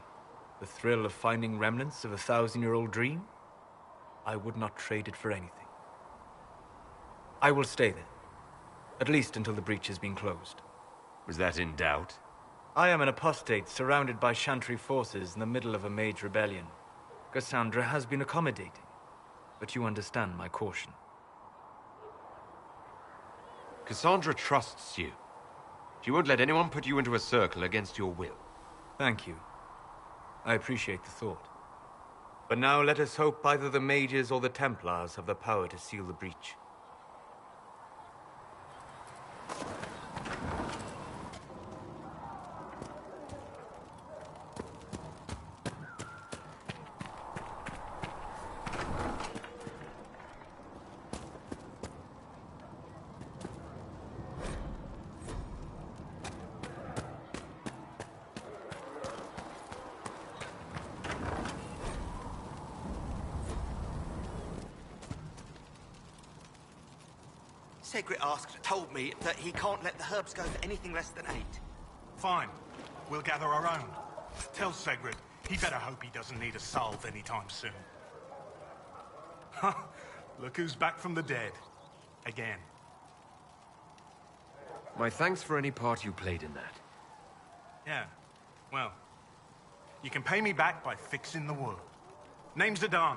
The thrill of finding remnants of a 1,000-year-old dream? I would not trade it for anything. I will stay there. At least until the breach has been closed. Was that in doubt? I am an apostate surrounded by Chantry forces in the middle of a mage rebellion. Cassandra has been accommodating, but you understand my caution. Cassandra trusts you. She won't let anyone put you into a circle against your will. Thank you. I appreciate the thought. But now let us hope either the mages or the Templars have the power to seal the breach. Segret told me that he can't let the herbs go for anything less than 8. Fine. We'll gather our own. Tell Segret he better hope he doesn't need a salve anytime soon. Look who's back from the dead. Again. My thanks for any part you played in that. Yeah. Well, you can pay me back by fixing the wood. Name's Adan.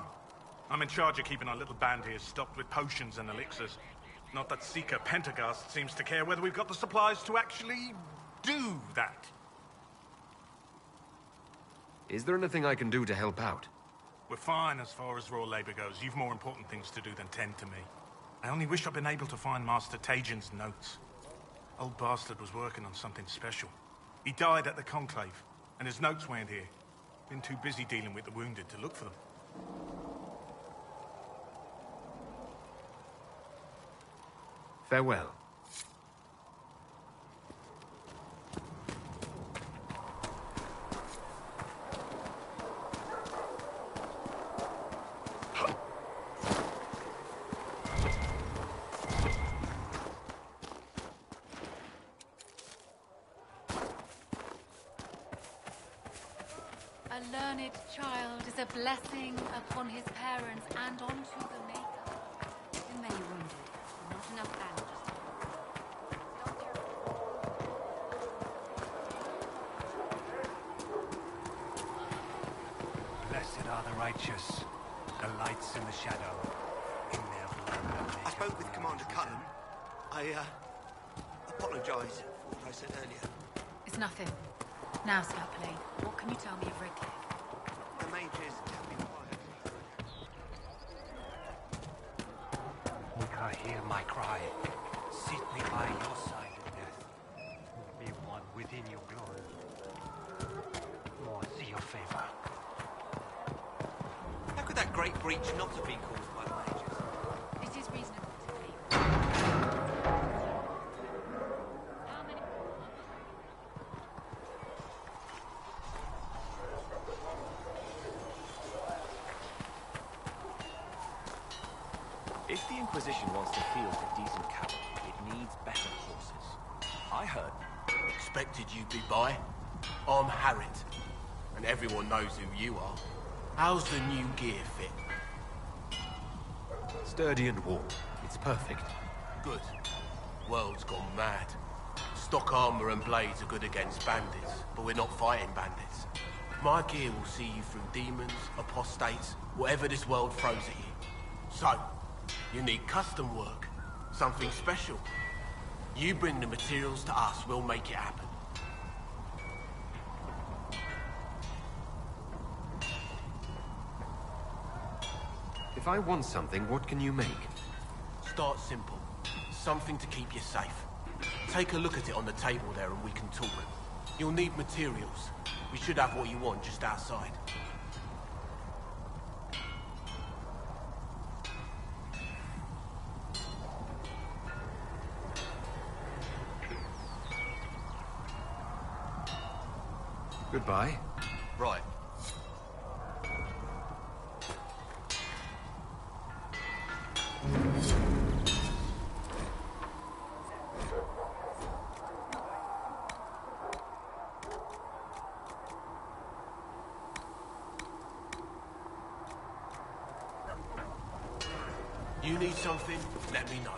I'm in charge of keeping our little band here stocked with potions and elixirs. Not that Seeker Pentagast seems to care whether we've got the supplies to actually do that. Is there anything I can do to help out? We're fine as far as raw labor goes. You've more important things to do than tend to me. I only wish I'd been able to find Master Tajin's notes. Old bastard was working on something special. He died at the Conclave, and his notes weren't here. Been too busy dealing with the wounded to look for them. Farewell. A learned child is a blessing upon his parents and onto the Maker. Too many wounded, not enough bandages. Blessed are the righteous, the lights in the shadow. In their blood I spoke with Commander Cullen. I apologize for what I said earlier. It's nothing. Now, Scout Plain, what can you tell me of Redcliffe? The mages have been quiet. Mika, hear my cry. Sit me by your side in death. Be one within your glory. Or see your favor. How could that great breach not have been caused by the mages? It is reasonable to believe. If the Inquisition wants to field a decent cavalry, it needs better horses. I heard. Expected you'd be by. I'm Harriet, and everyone knows who you are. How's the new gear fit? Sturdy and warm. It's perfect. Good. World's gone mad. Stock armor and blades are good against bandits, but we're not fighting bandits. My gear will see you through demons, apostates, whatever this world throws at you. So, you need custom work. Something special. You bring the materials to us, we'll make it happen. If I want something, what can you make? Start simple. Something to keep you safe. Take a look at it on the table there and we can talk. You'll need materials. We should have what you want just outside. Goodbye. Right. You need something? Let me know.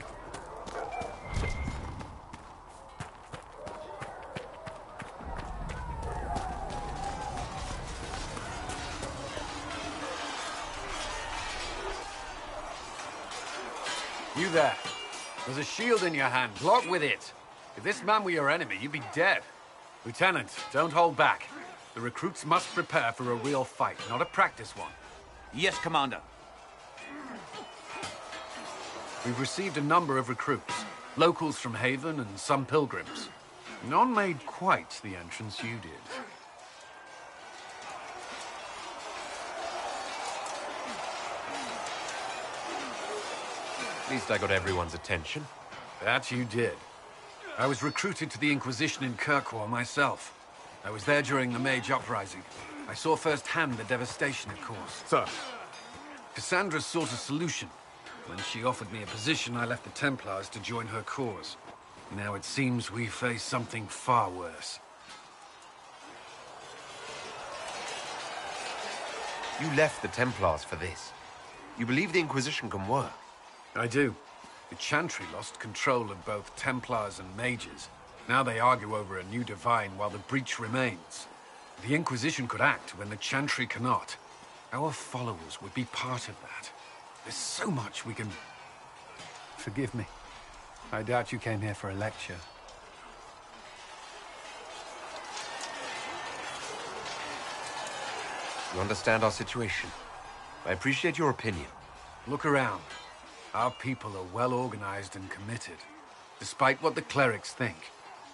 You there. There's a shield in your hand. Block with it. If this man were your enemy, you'd be dead. Lieutenant, don't hold back. The recruits must prepare for a real fight, not a practice one. Yes, Commander. We've received a number of recruits. Locals from Haven and some pilgrims. None made quite the entrance you did. At least I got everyone's attention. That you did. I was recruited to the Inquisition in Kirkwall myself. I was there during the Mage Uprising. I saw firsthand the devastation it caused. Sir. Cassandra sought a solution. When she offered me a position, I left the Templars to join her cause. Now it seems we face something far worse. You left the Templars for this. You believe the Inquisition can work? I do. The Chantry lost control of both Templars and mages. Now they argue over a new divine while the breach remains. The Inquisition could act when the Chantry cannot. Our followers would be part of that. There's so much we can... Forgive me. I doubt you came here for a lecture. You understand our situation. I appreciate your opinion. Look around. Our people are well organized and committed. Despite what the clerics think,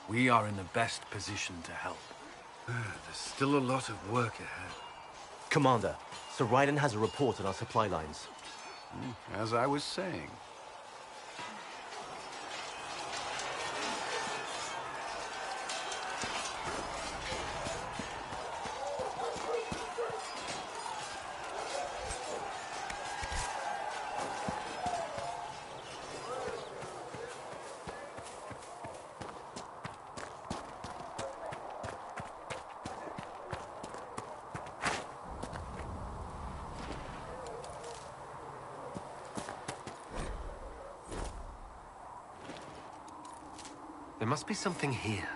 we are in the best position to help. There's still a lot of work ahead. Commander, Sir Raiden has a report on our supply lines. As I was saying. There must be something here.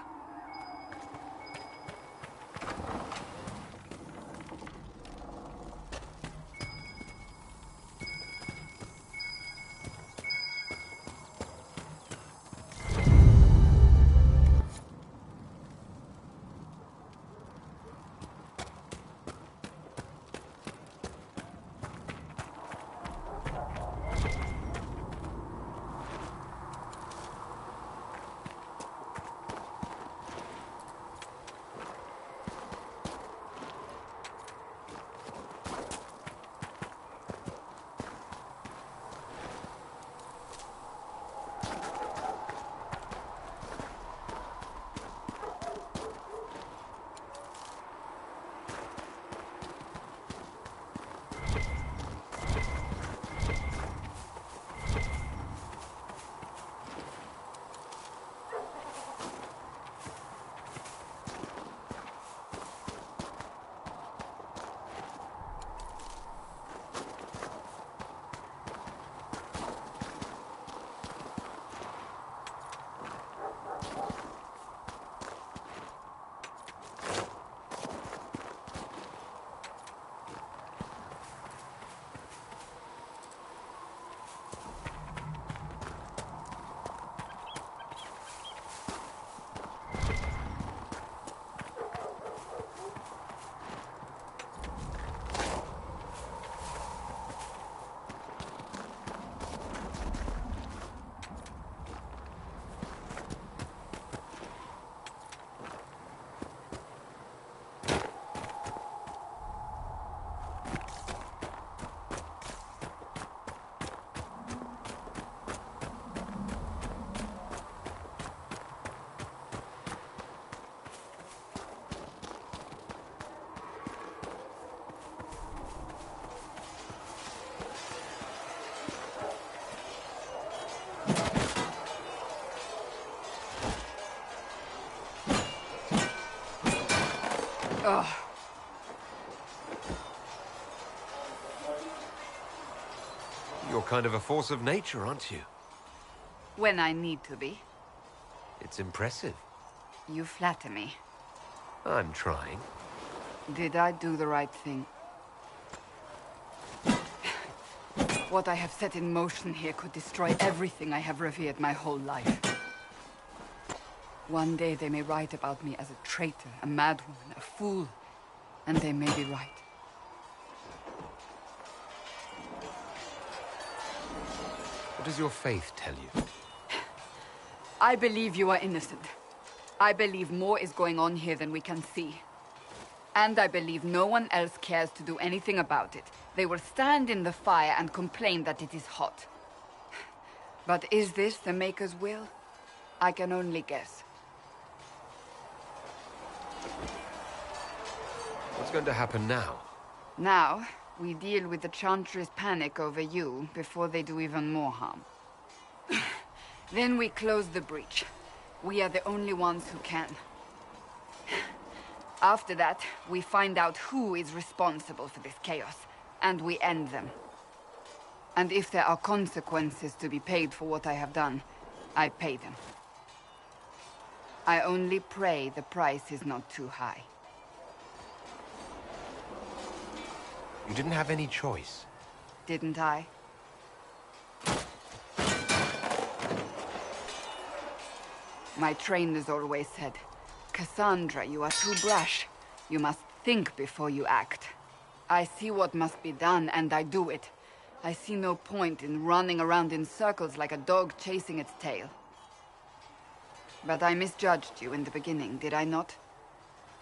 Ugh. You're kind of a force of nature, aren't you? When I need to be. It's impressive. You flatter me. I'm trying. Did I do the right thing? What I have set in motion here could destroy everything I have revered my whole life. One day they may write about me as a traitor, a madwoman, a fool, and they may be right. What does your faith tell you? I believe you are innocent. I believe more is going on here than we can see. And I believe no one else cares to do anything about it. They will stand in the fire and complain that it is hot. But is this the Maker's will? I can only guess. What's going to happen now? Now, We deal with the Chantry's panic over you before they do even more harm. Then we close the breach. We are the only ones who can. After that, we find out who is responsible for this chaos, and we end them. And if there are consequences to be paid for what I have done, I pay them. I only pray the price is not too high. You didn't have any choice. Didn't I? My trainers always said, Cassandra, you are too brash. You must think before you act. I see what must be done, and I do it. I see no point in running around in circles like a dog chasing its tail. But I misjudged you in the beginning, did I not?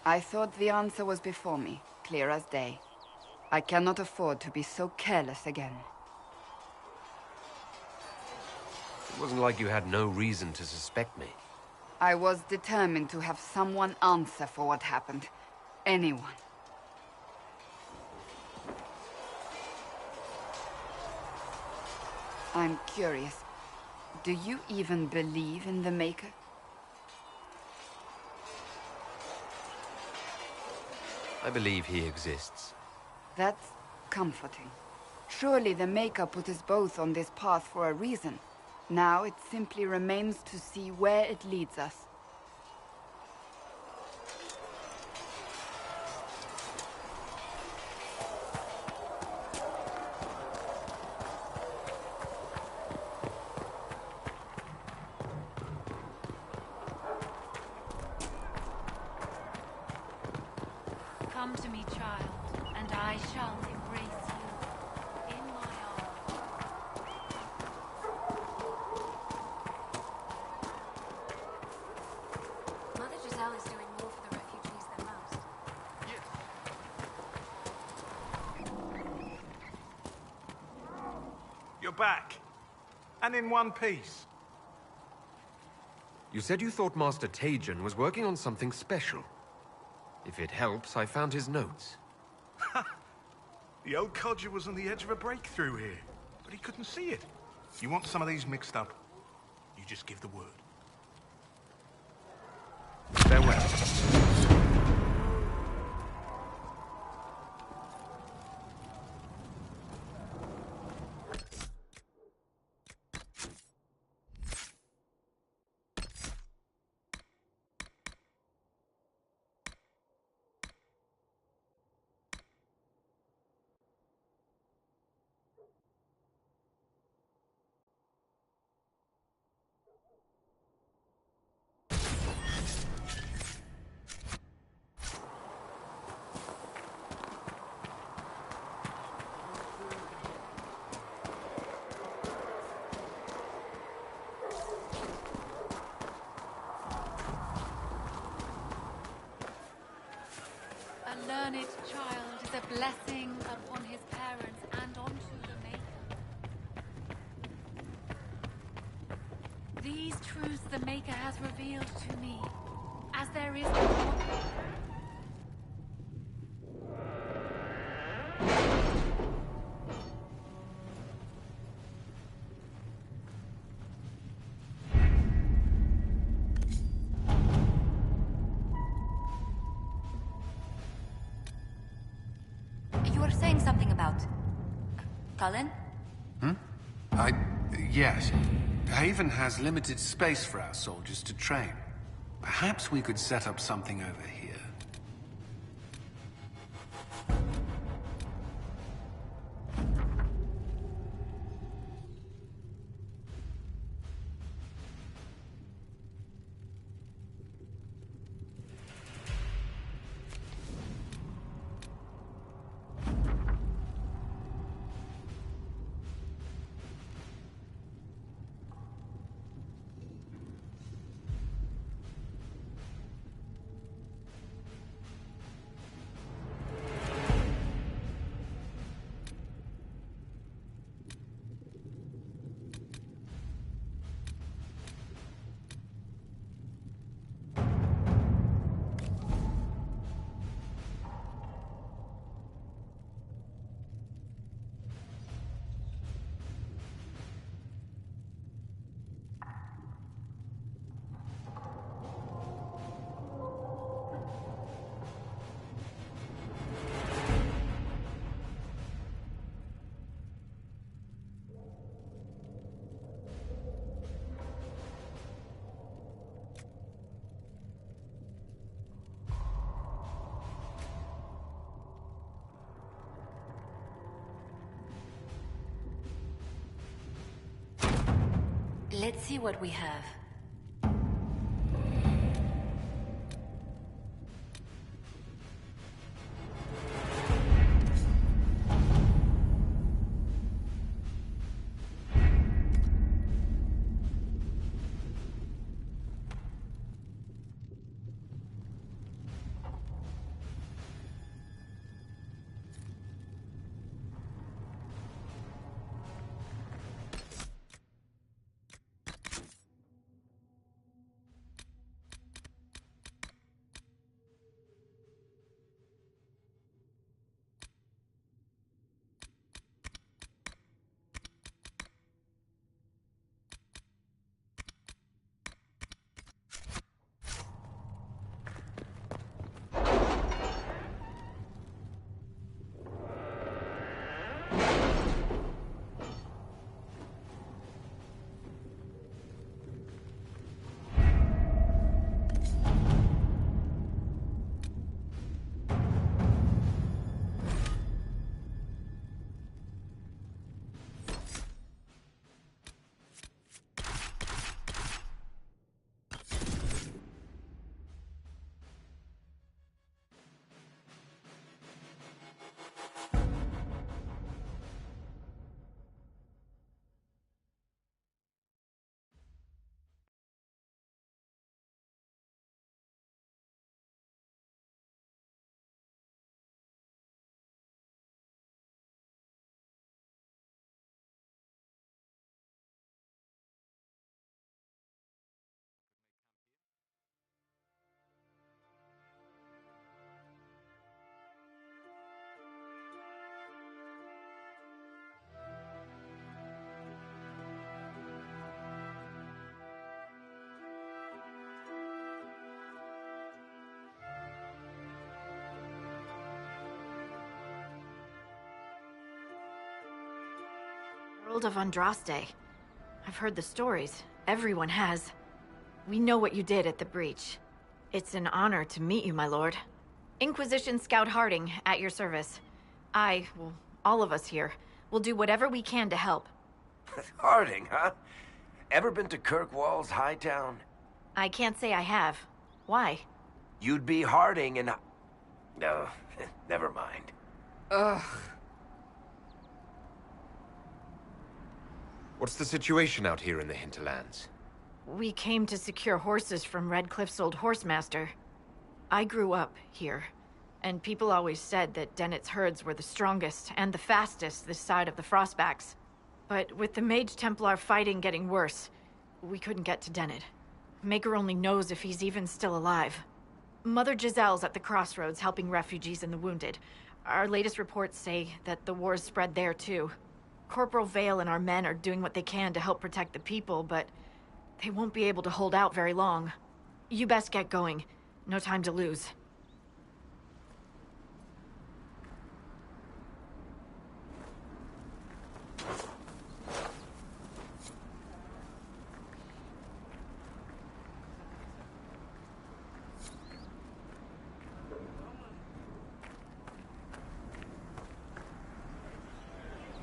I thought the answer was before me, clear as day. I cannot afford to be so careless again. It wasn't like you had no reason to suspect me. I was determined to have someone answer for what happened. Anyone. I'm curious. Do you even believe in the Maker? I believe he exists. That's comforting. Surely the Maker put us both on this path for a reason. Now it simply remains to see where it leads us. Come to me, child, and I shall embrace you in my arms. Mother Giselle is doing more for the refugees than most. You're back. And in one piece. You said you thought Master Tajan was working on something special. If it helps, I found his notes. The old codger was on the edge of a breakthrough here, but he couldn't see it. You want some of these mixed up? You just give the word. Farewell. A learned child is a blessing upon his parents and onto the Maker. These truths the Maker has revealed to me, as there is no one. You were saying something about... Cullen? Yes. Haven has limited space for our soldiers to train. Perhaps we could set up something over here. Let's see what we have. Herald of Andraste. I've heard the stories. Everyone has. We know what you did at the breach. It's an honor to meet you, my lord. Inquisition Scout Harding, at your service. Well, all of us here, will do whatever we can to help. Harding, huh? Ever been to Kirkwall's Hightown? I can't say I have. Why? You'd be Harding and... No, never mind. Ugh. What's the situation out here in the hinterlands? We came to secure horses from Redcliffe's old horsemaster. I grew up here, and people always said that Dennett's herds were the strongest and the fastest this side of the Frostbacks. But with the Mage Templar fighting getting worse, we couldn't get to Dennett. Maker only knows if he's even still alive. Mother Giselle's at the crossroads helping refugees and the wounded. Our latest reports say that the war's spread there too. Corporal Vale and our men are doing what they can to help protect the people, but they won't be able to hold out very long. You best get going. No time to lose.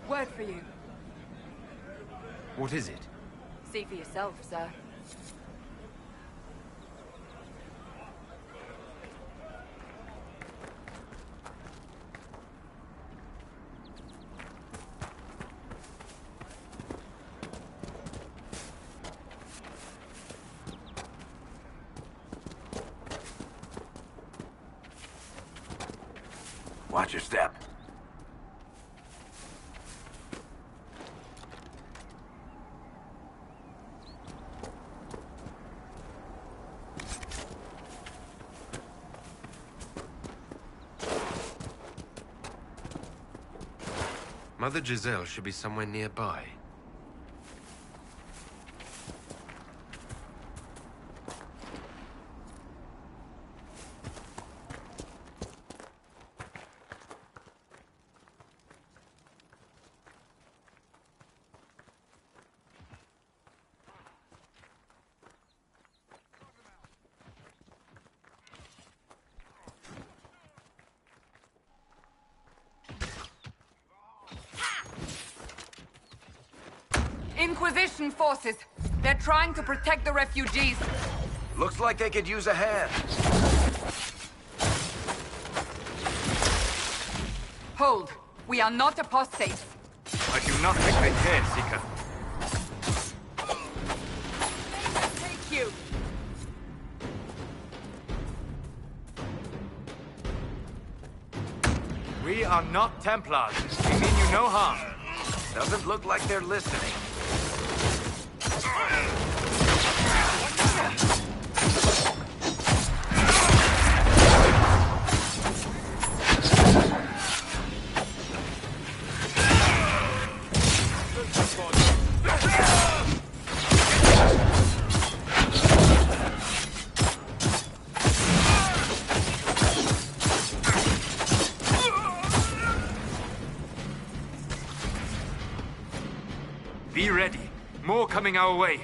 Word for you. What is it? See for yourself, sir. Watch your step. Mother Giselle should be somewhere nearby. Inquisition forces! They're trying to protect the refugees. Looks like they could use a hand. Hold. We are not apostates. I do not think they care, Seeker. Take you. We are not Templars. We mean you no harm. Doesn't look like they're listening. Be ready. More coming our way.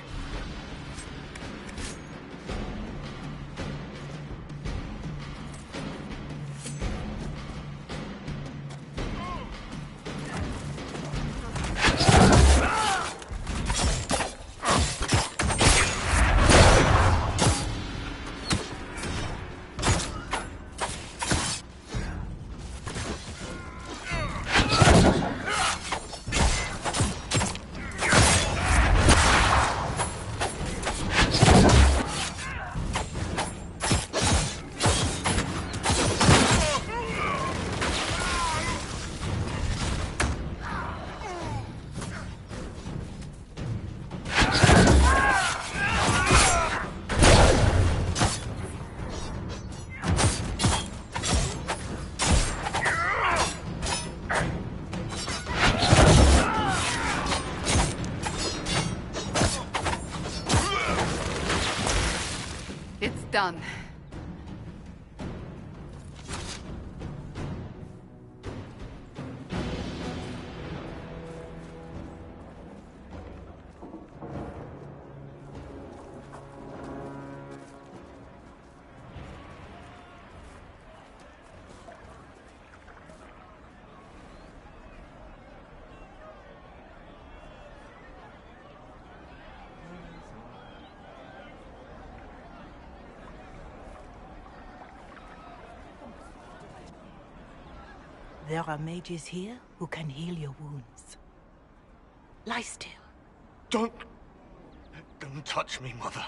Done. There are mages here who can heal your wounds. Lie still. Don't touch me, Mother.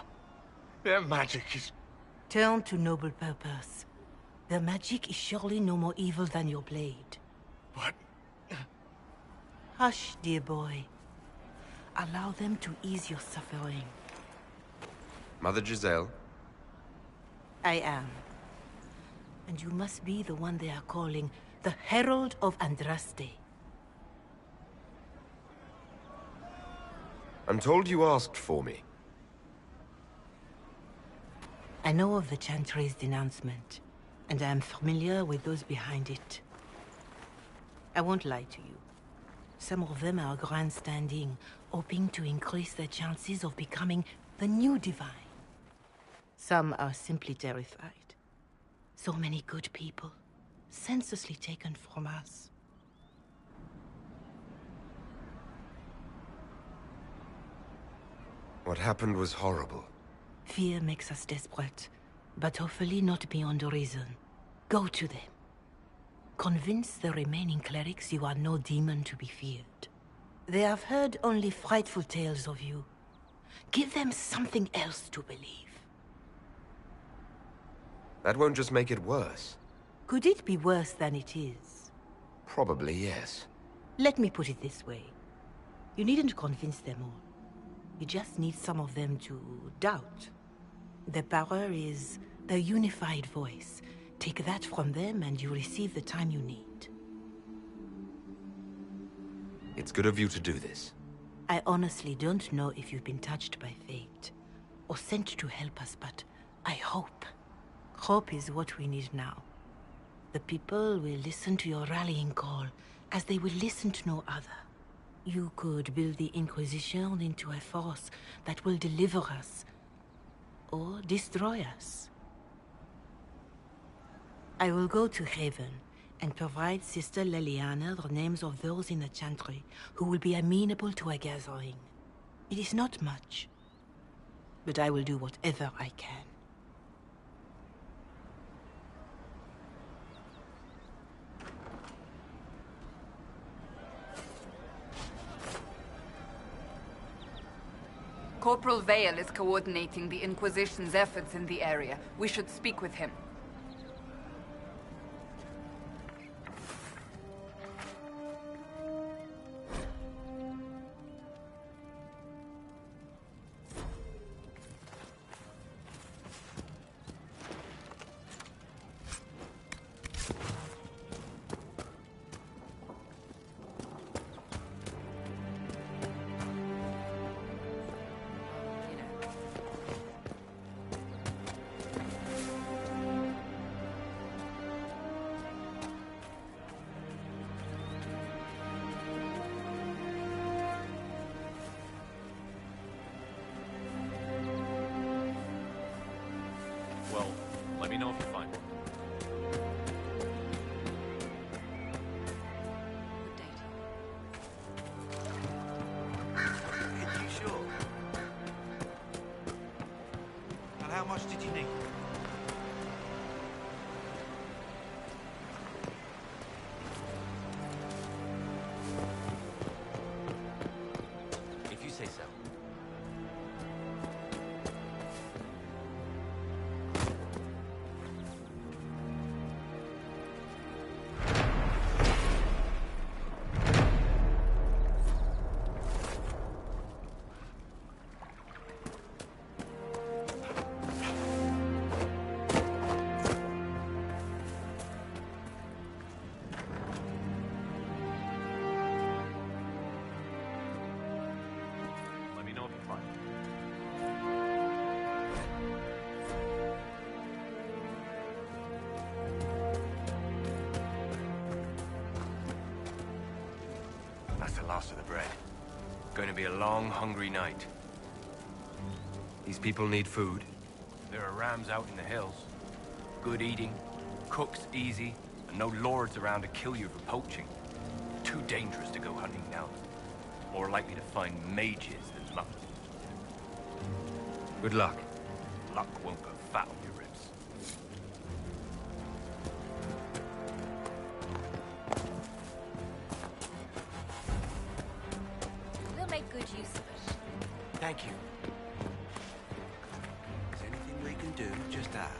Their magic is... Turn to noble purpose. Their magic is surely no more evil than your blade. But... Hush, dear boy. Allow them to ease your suffering. Mother Giselle? I am. And you must be the one they are calling the Herald of Andraste. I'm told you asked for me. I know of the Chantry's denouncement, and I am familiar with those behind it. I won't lie to you. Some of them are grandstanding, hoping to increase their chances of becoming the new divine. Some are simply terrified. So many good people, senselessly taken from us. What happened was horrible. Fear makes us desperate, but hopefully not beyond reason. Go to them. Convince the remaining clerics you are no demon to be feared. They have heard only frightful tales of you. Give them something else to believe. That won't just make it worse. Could it be worse than it is? Probably, yes. Let me put it this way. You needn't convince them all. You just need some of them to doubt. Their power is their unified voice. Take that from them and you receive the time you need. It's good of you to do this. I honestly don't know if you've been touched by fate, or sent to help us, but I hope. Hope is what we need now. The people will listen to your rallying call, as they will listen to no other. You could build the Inquisition into a force that will deliver us, or destroy us. I will go to Haven, and provide Sister Leliana the names of those in the Chantry who will be amenable to a gathering. It is not much, but I will do whatever I can. Corporal Vale is coordinating the Inquisition's efforts in the area. We should speak with him. Well, let me know if you find one. Are you sure? And how much did you need? If you say so. Let me know if you find it. That's the last of the bread. Going to be a long, hungry night. These people need food. There are rams out in the hills. Good eating, cooks easy, and no lords around to kill you for poaching. Too dangerous to go hunting now. More likely to find mages than monks. Good luck. Luck won't put fat on your ribs. We'll make good use of it. Thank you. Is anything we can do, just ask.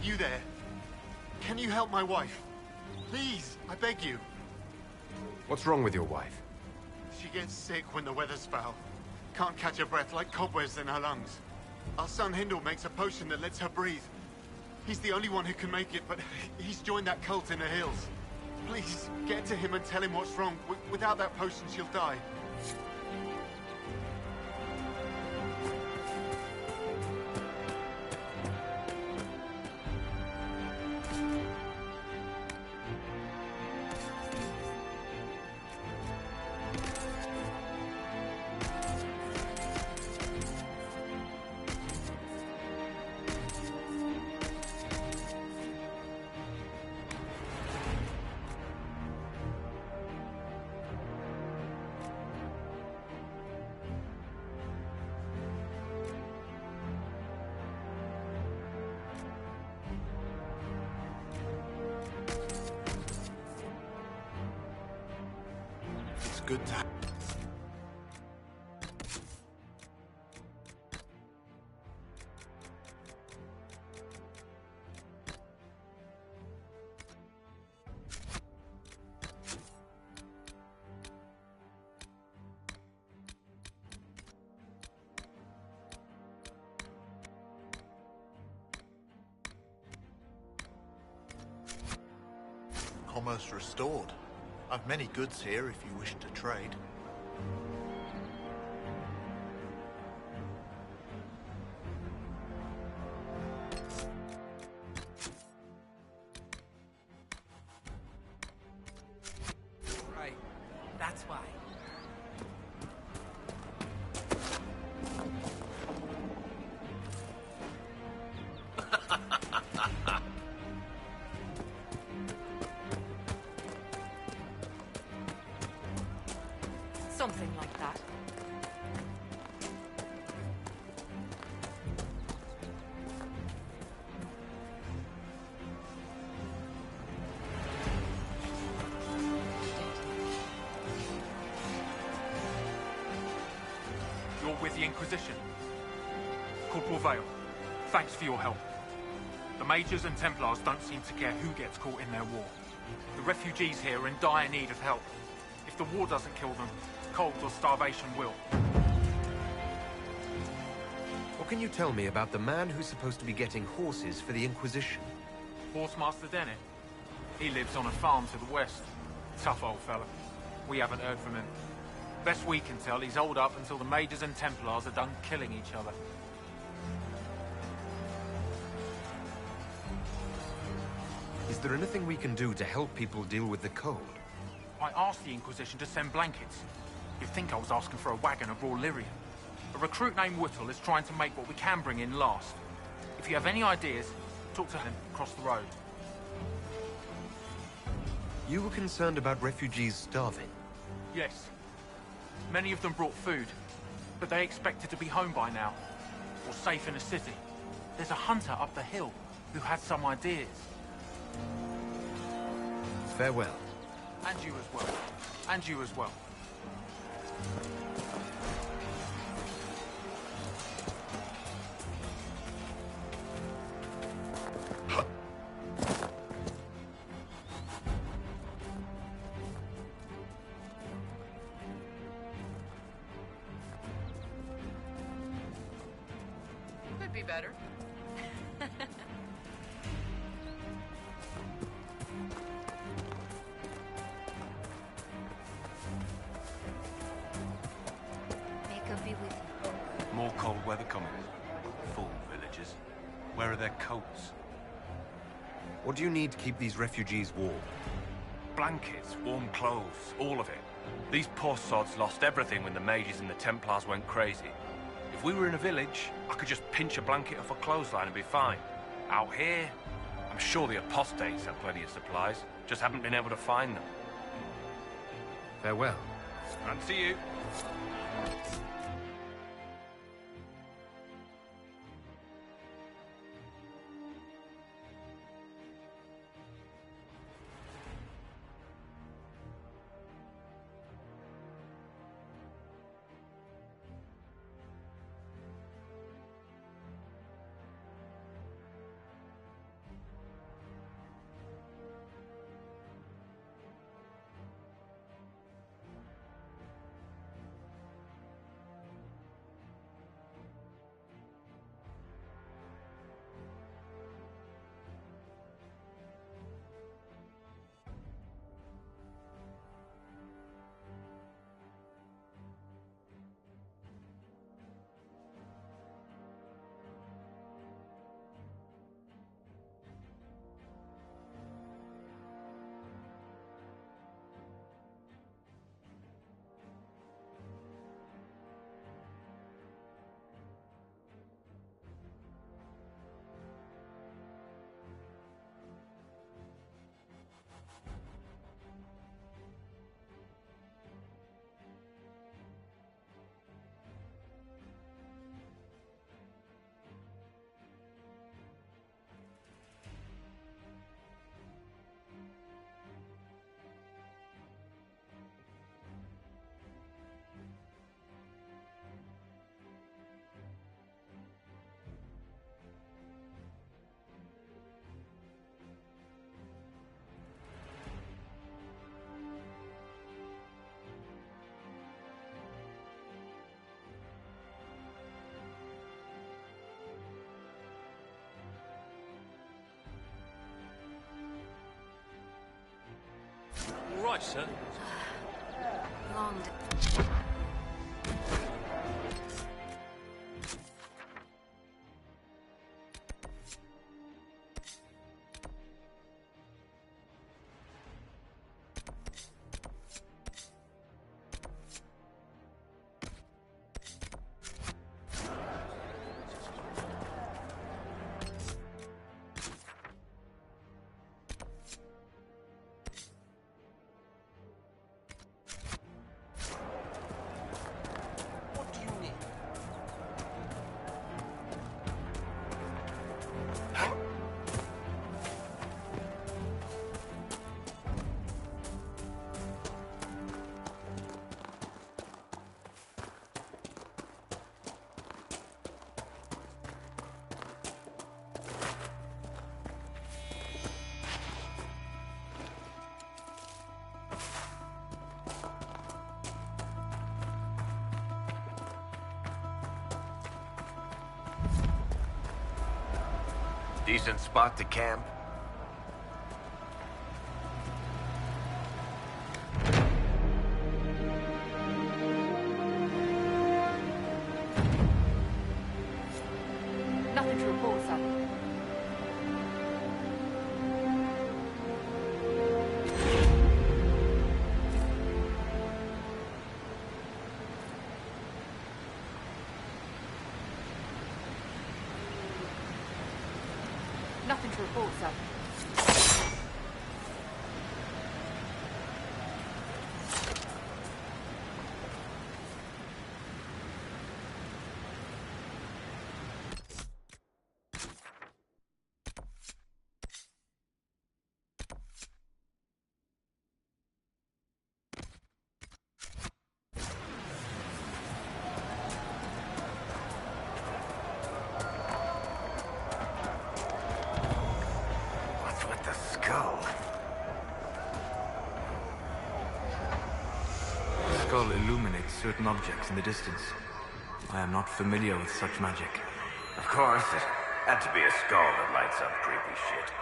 You there? Can you help my wife? Please, I beg you. What's wrong with your wife? She gets sick when the weather's foul. Can't catch her breath, like cobwebs in her lungs. Our son Hindle makes a potion that lets her breathe. He's the only one who can make it, but he's joined that cult in the hills. Please, get to him and tell him what's wrong. Without that potion, she'll die. It's good to... Commerce restored. I've many goods here if you wish to trade. Right. That's why. Something like that. Inquisition. Corporal Vale, thanks for your help. The Majors and Templars don't seem to care who gets caught in their war. The refugees here are in dire need of help. If the war doesn't kill them, cold or starvation will. What can you tell me about the man who's supposed to be getting horses for the Inquisition? Horsemaster Dennett. He lives on a farm to the west. Tough old fella. We haven't heard from him. Best we can tell, he's holed up until the Majors and Templars are done killing each other. Is there anything we can do to help people deal with the cold? I asked the Inquisition to send blankets. You'd think I was asking for a wagon of raw lyrium. A recruit named Whittle is trying to make what we can bring in last. If you have any ideas, talk to him across the road. You were concerned about refugees starving? Yes. Many of them brought food, but they expected to be home by now, or safe in a city. There's a hunter up the hill who had some ideas. Farewell. And you as well. And you as well. Could be better. May God be with you. More cold weather coming. Fool villagers. Where are their coats? What do you need to keep these refugees warm? Blankets, warm clothes, all of it. These poor sods lost everything when the Mages and the Templars went crazy. If we were in a village, I could just pinch a blanket off a clothesline and be fine. Out here, I'm sure the apostates have plenty of supplies, just haven't been able to find them. Farewell. And see you. All right, sir. Long Decent spot to camp? Nothing to report, sir. Nothing to report, sir. What's with the skull? The skull illuminates certain objects in the distance. I am not familiar with such magic. Of course, it had to be a skull that lights up creepy shit.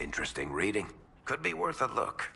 Interesting reading. Could be worth a look.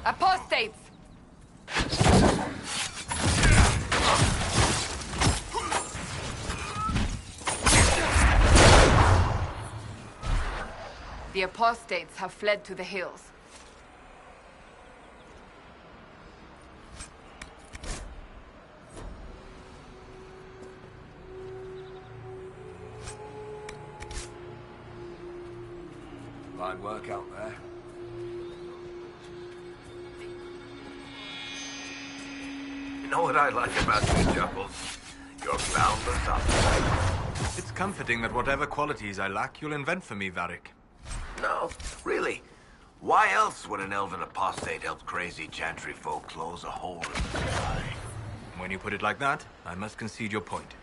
Apostates! The apostates have fled to the hills. Fine work out there. You know what I like about you, Chuckles? You're boundless upside. It's comforting that whatever qualities I lack, you'll invent for me, Varric. No, really. Why else would an elven apostate help crazy chantry folk close a hole in the sky? When you put it like that, I must concede your point.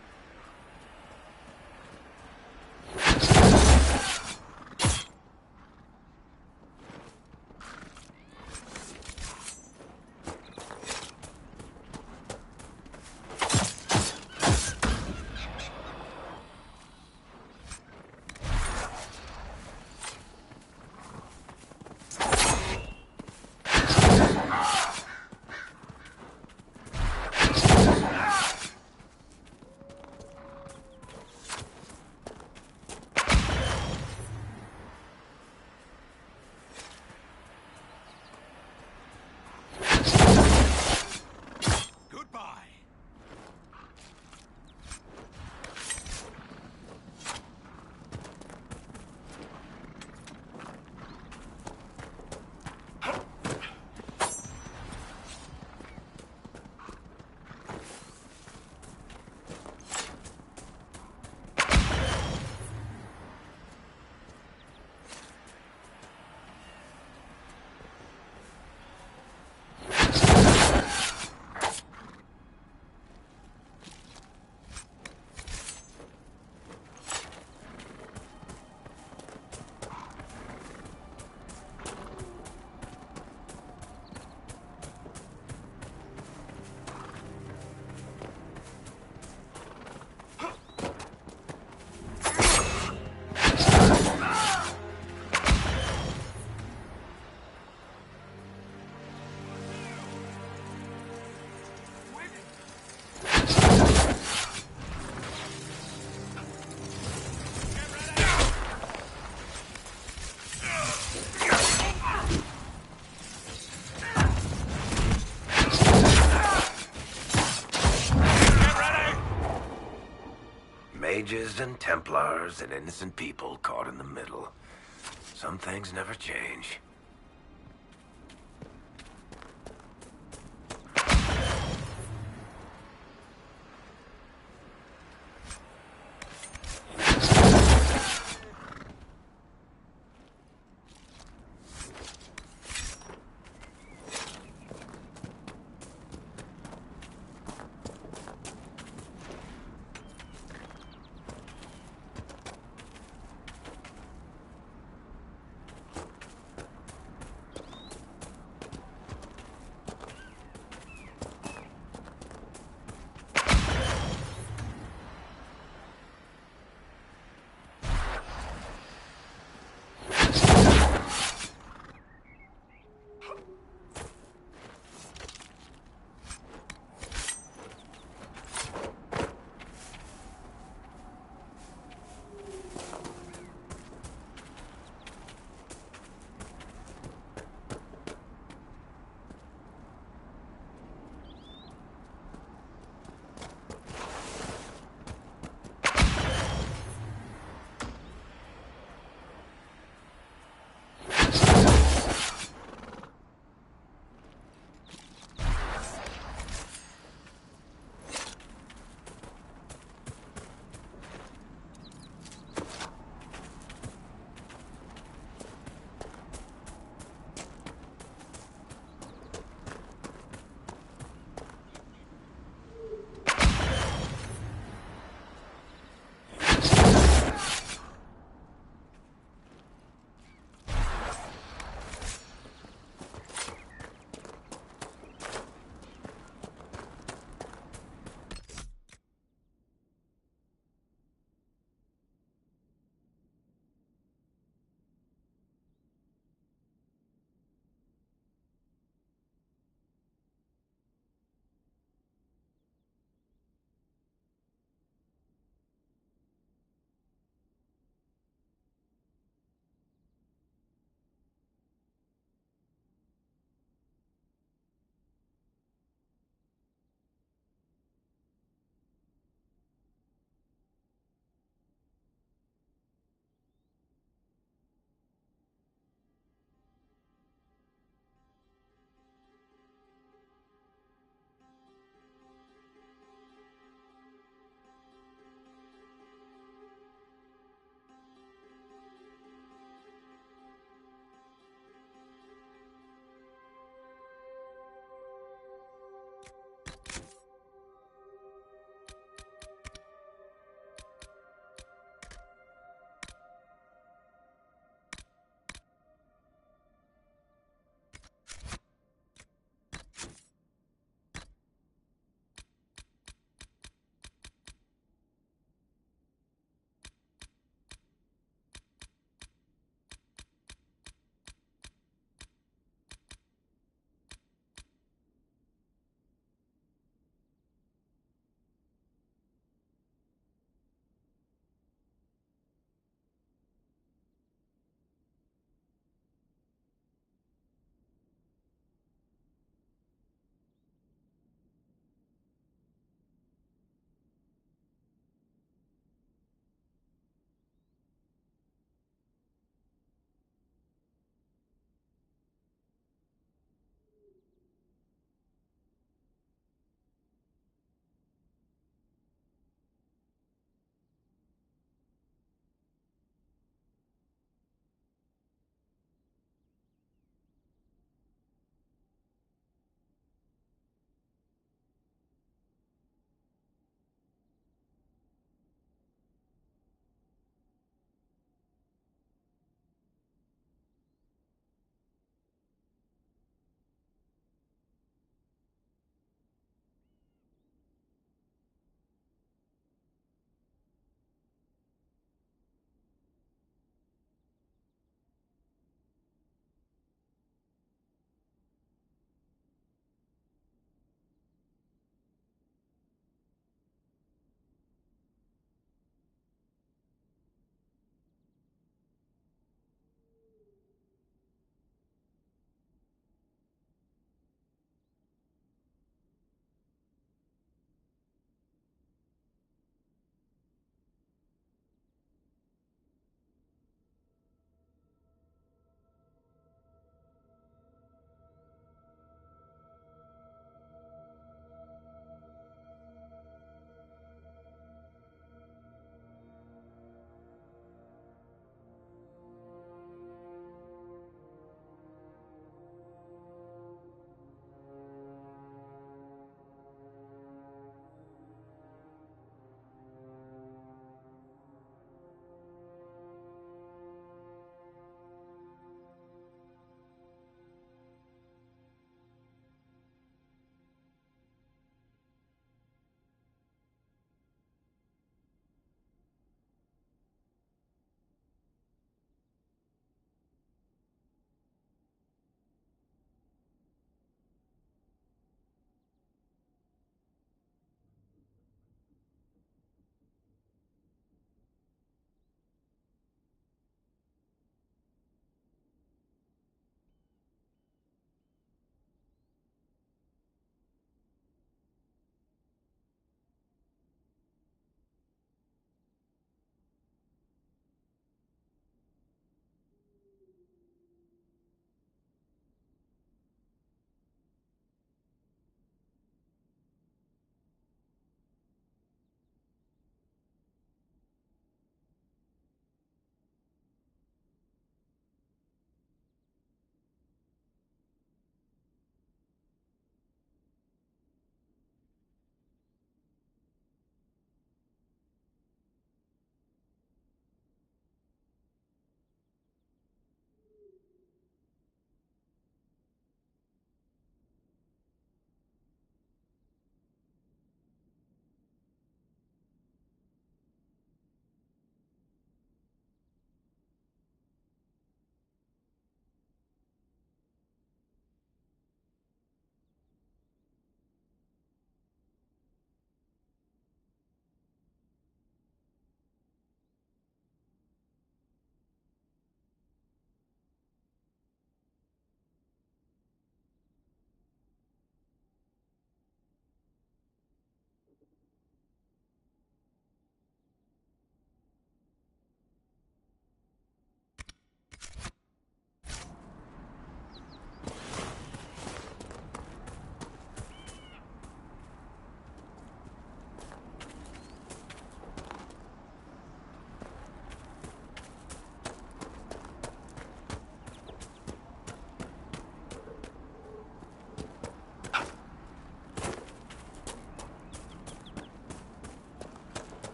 Mages and Templars and innocent people caught in the middle. Some things never change.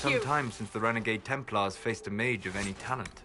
some time since the renegade Templars faced a mage of any talent.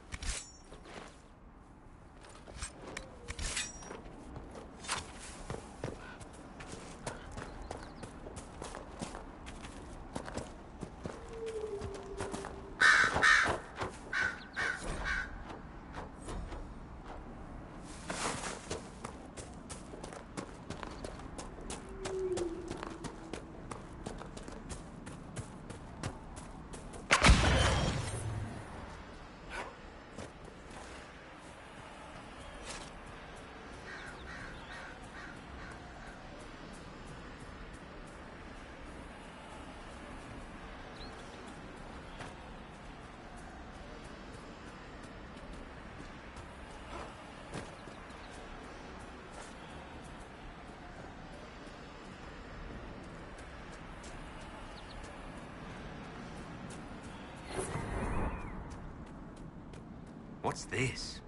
What's this?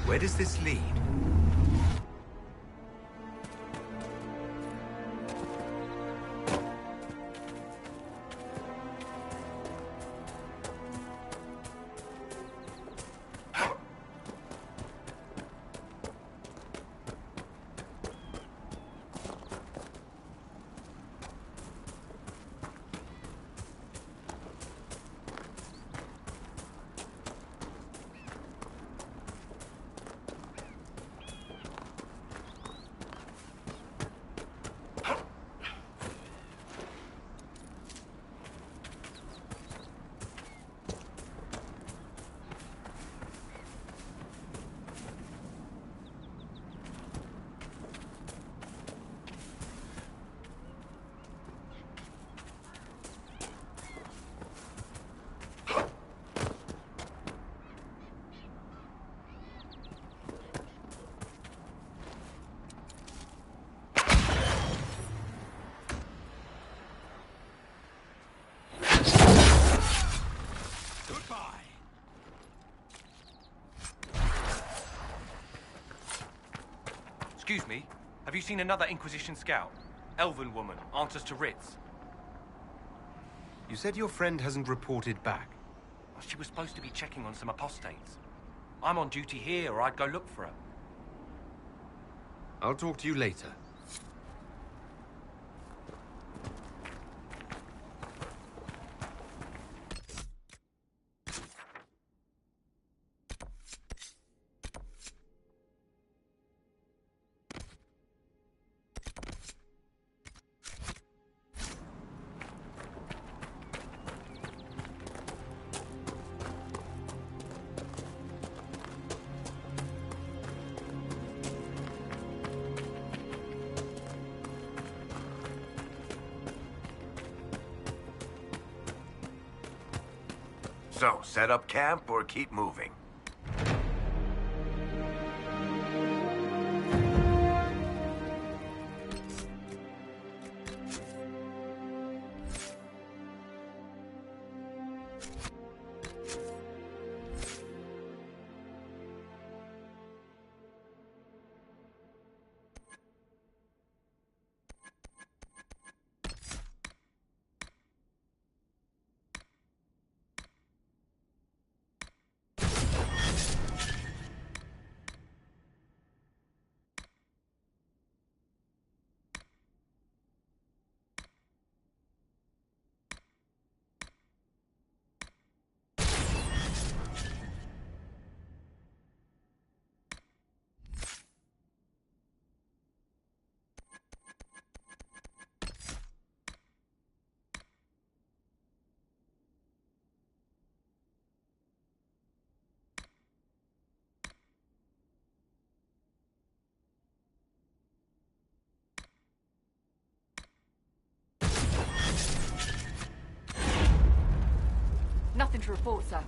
Where does this lead? Excuse me, have you seen another Inquisition scout? Elven woman, answers to writs. You said your friend hasn't reported back. Well, she was supposed to be checking on some apostates. I'm on duty here, or I'd go look for her. I'll talk to you later. So, set up camp or keep moving? Nothing to report, sir.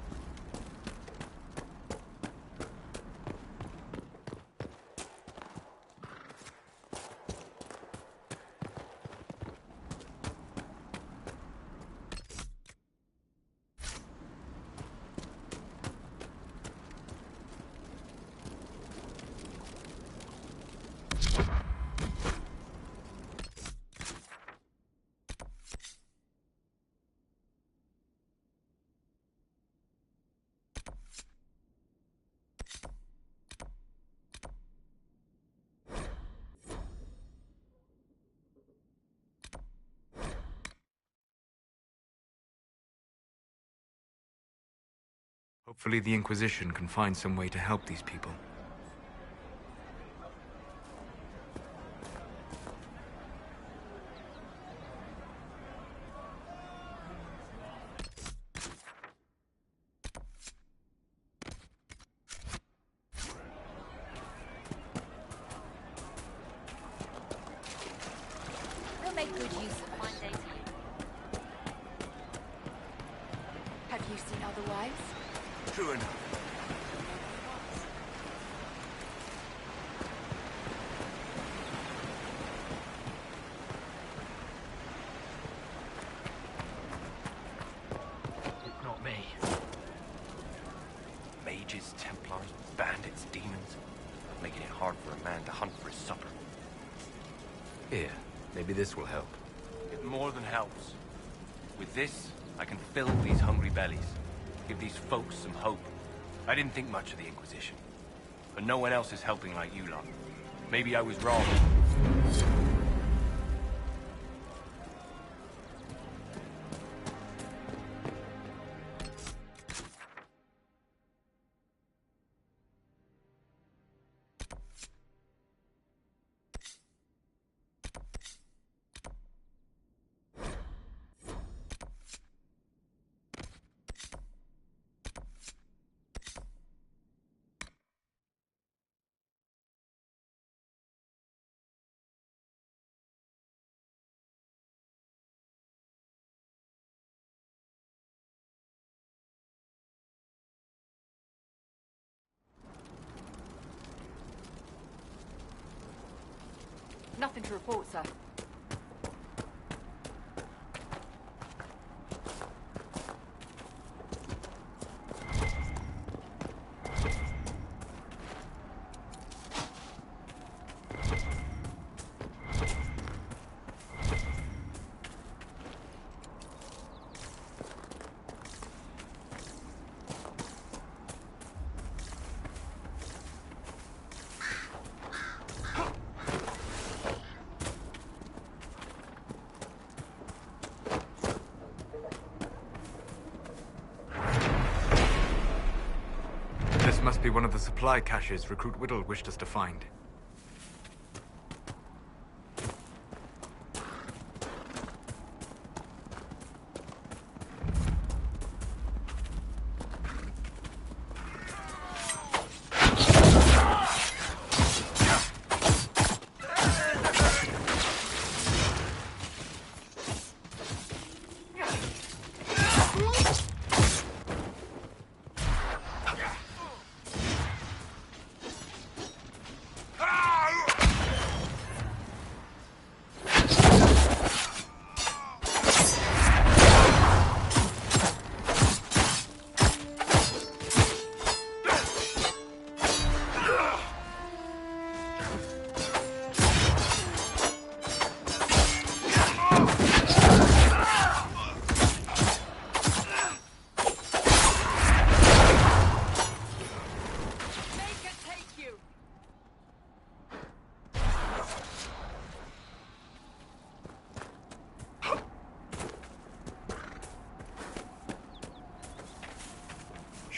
Hopefully the Inquisition can find some way to help these people. We'll make good use of fine data. Have you seen otherwise? True enough. It's not me. Mages, Templars, bandits, demons. Making it hard for a man to hunt for his supper. Here, maybe this will help. It more than helps. With this, I can fill these hungry bellies. Give these folks some hope. I didn't think much of the Inquisition. But no one else is helping like you lot. Maybe I was wrong. Nothing to report, sir. must be one of the supply caches Recruit Whittle wished us to find.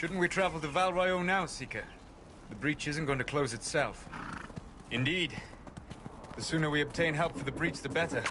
Shouldn't we travel to Val Royeaux now, Seeker? The breach isn't going to close itself. Indeed. The sooner we obtain help for the breach, the better.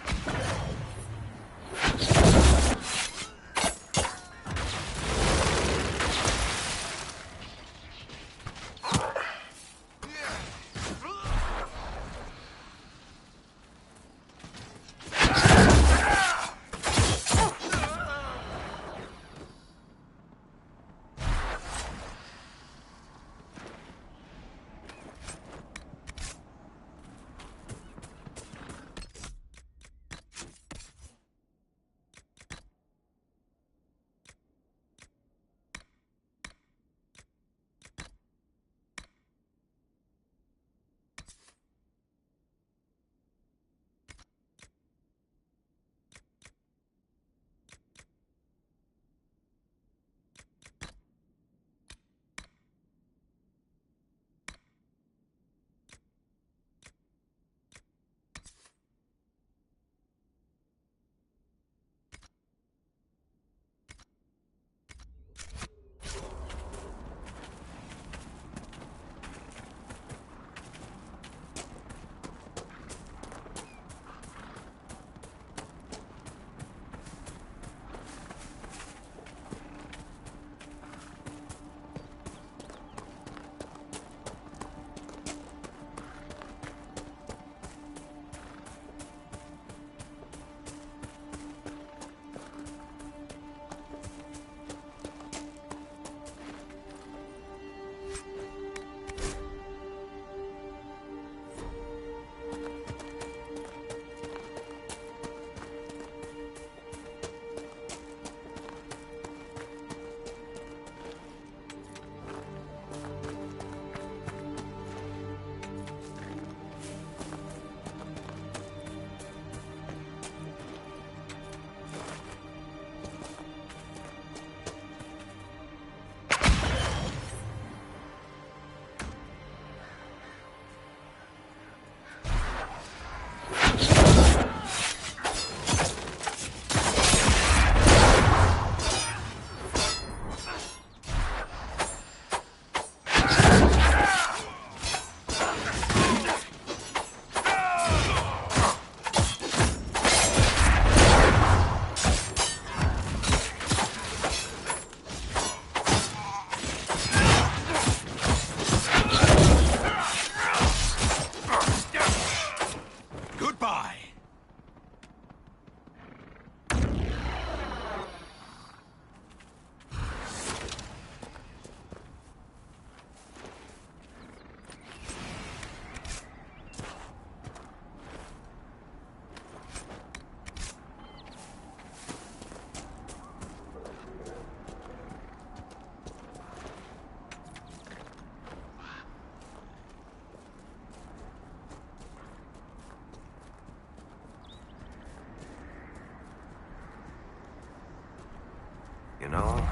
You know,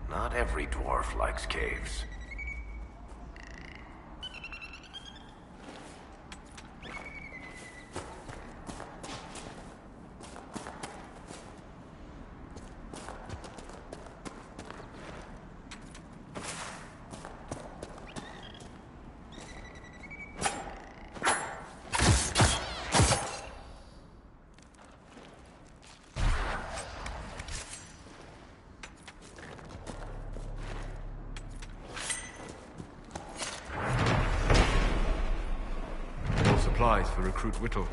not every dwarf likes caves. supplies for Recruit Whittle.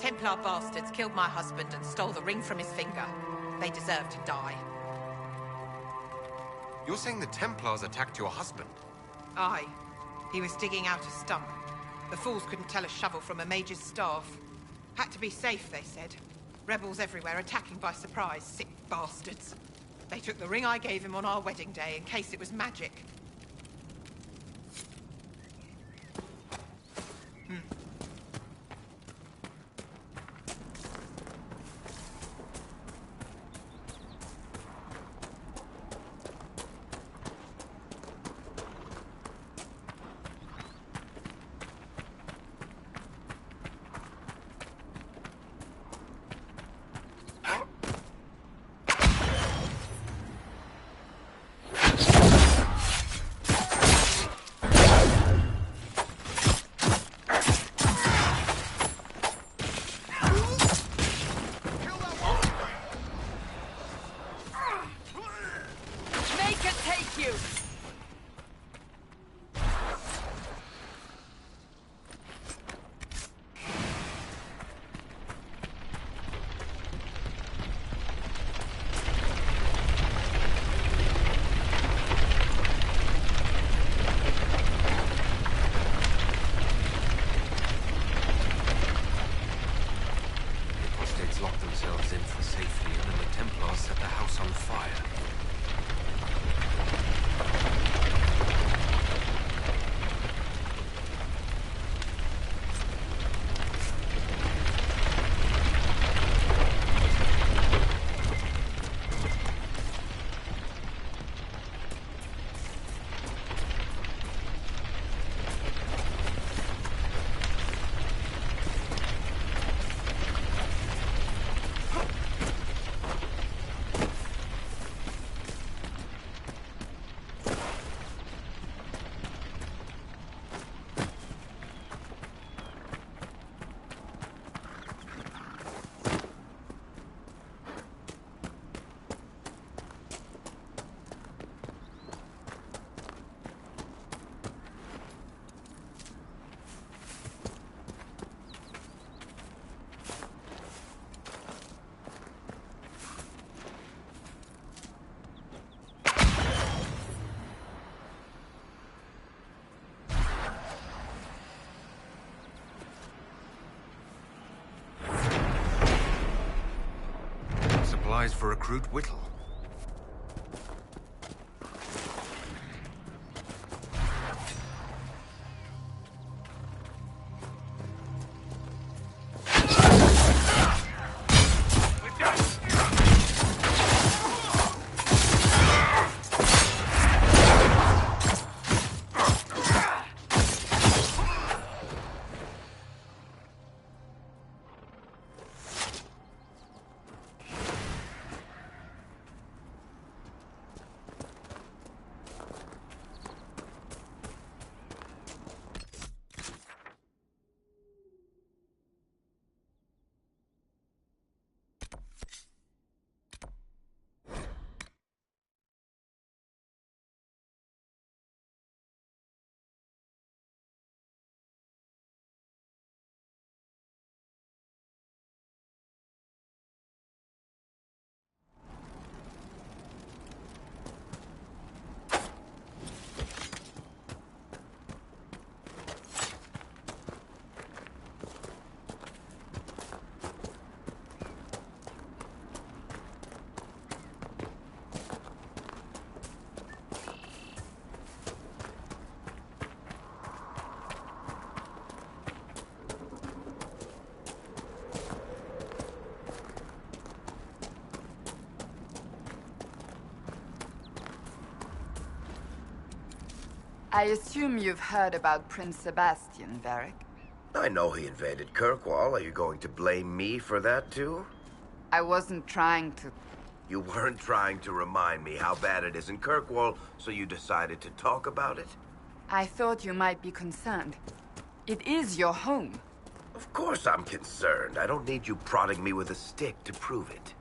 Templar bastards killed my husband and stole the ring from his finger. They deserve to die. You're saying the Templars attacked your husband? Aye. He was digging out a stump. The fools couldn't tell a shovel from a mage's staff. Had to be safe, they said. Rebels everywhere attacking by surprise, sick bastards. They took the ring I gave him on our wedding day in case it was magic. supplies for Recruit Whittle. I assume you've heard about Prince Sebastian, Varric. I know he invaded Kirkwall. Are you going to blame me for that, too? I wasn't trying to... You weren't trying to remind me how bad it is in Kirkwall, so you decided to talk about it? I thought you might be concerned. It is your home. Of course I'm concerned. I don't need you prodding me with a stick to prove it.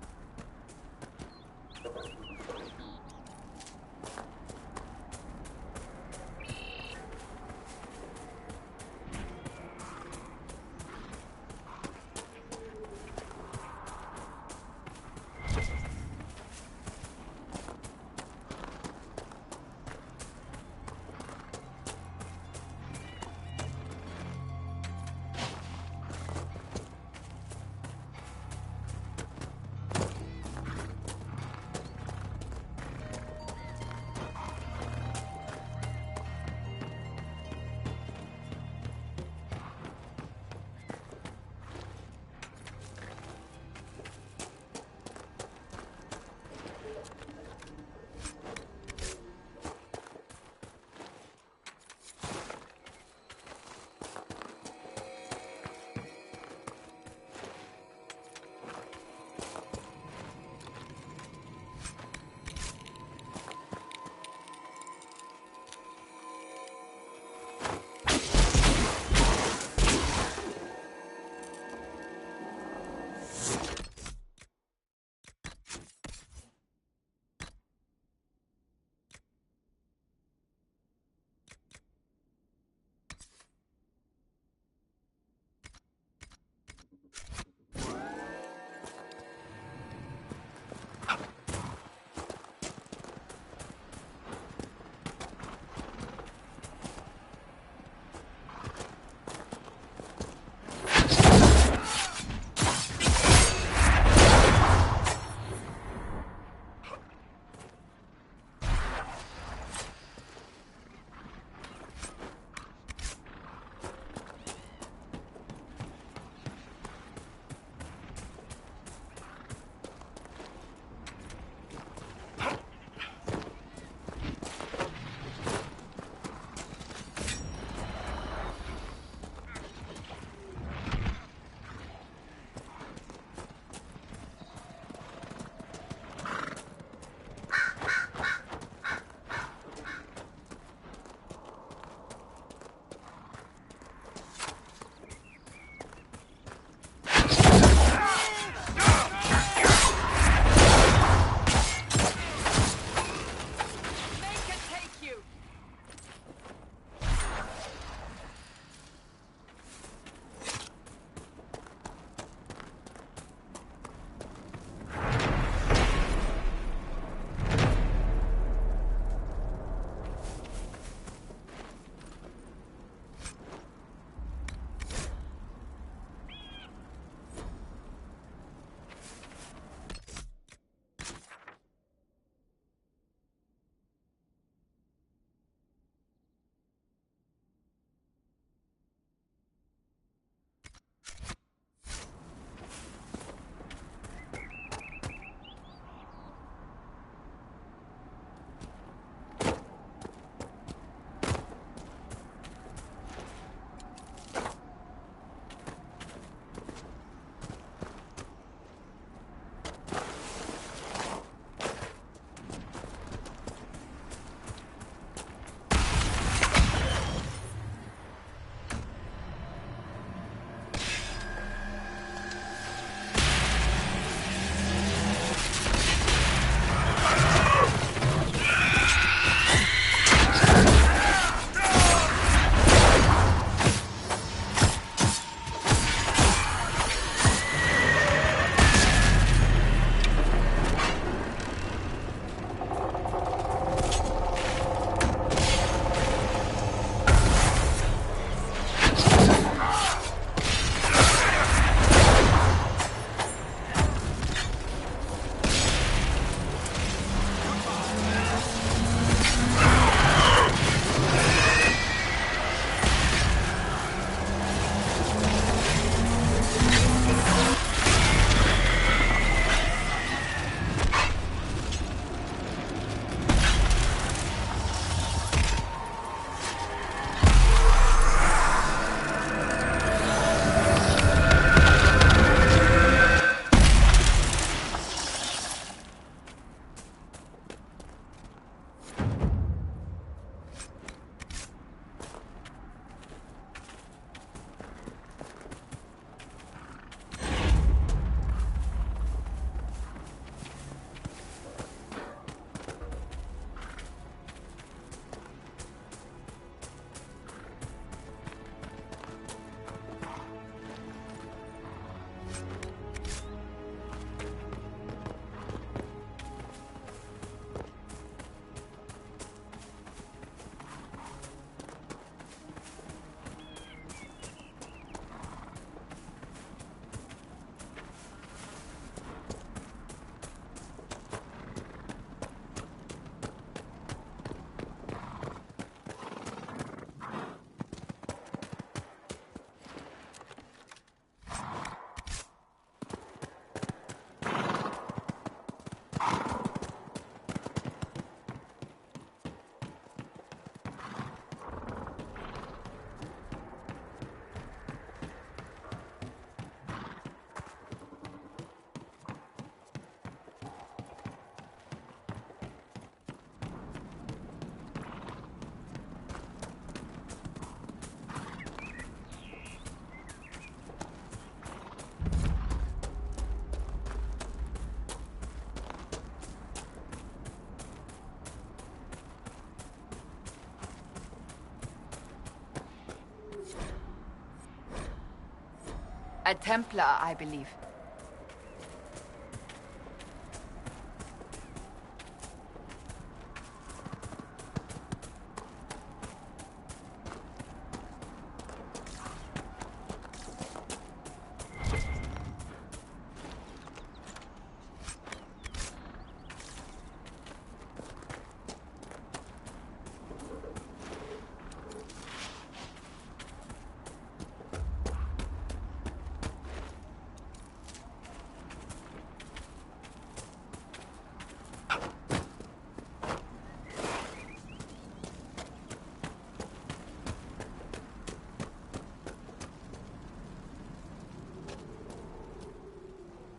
A Templar, I believe.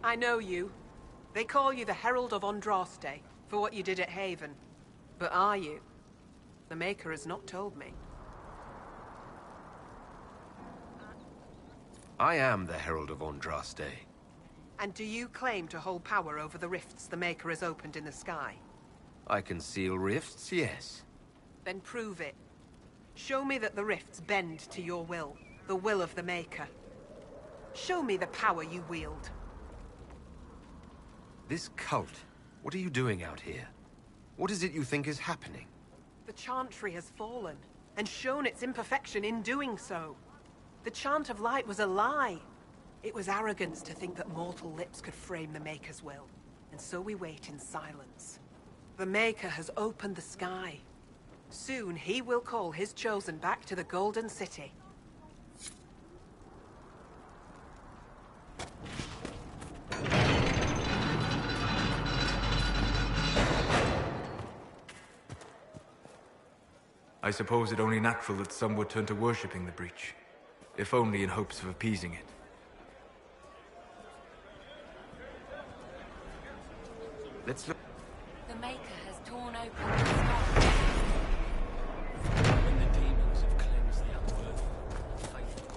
I know you. They call you the Herald of Andraste for what you did at Haven. But are you? The Maker has not told me. I am the Herald of Andraste. And do you claim to hold power over the rifts the Maker has opened in the sky? I can seal rifts, yes. Then prove it. Show me that the rifts bend to your will, the will of the Maker. Show me the power you wield. This cult, what are you doing out here? What is it you think is happening? The Chantry has fallen, and shown its imperfection in doing so. The Chant of Light was a lie. It was arrogance to think that mortal lips could frame the Maker's will, and so we wait in silence. The Maker has opened the sky. Soon he will call his chosen back to the Golden City. I suppose it only natural that some would turn to worshipping the breach, if only in hopes of appeasing it. Let's look. The Maker has torn open the sky. When the demons have cleansed the unworthy, faithful.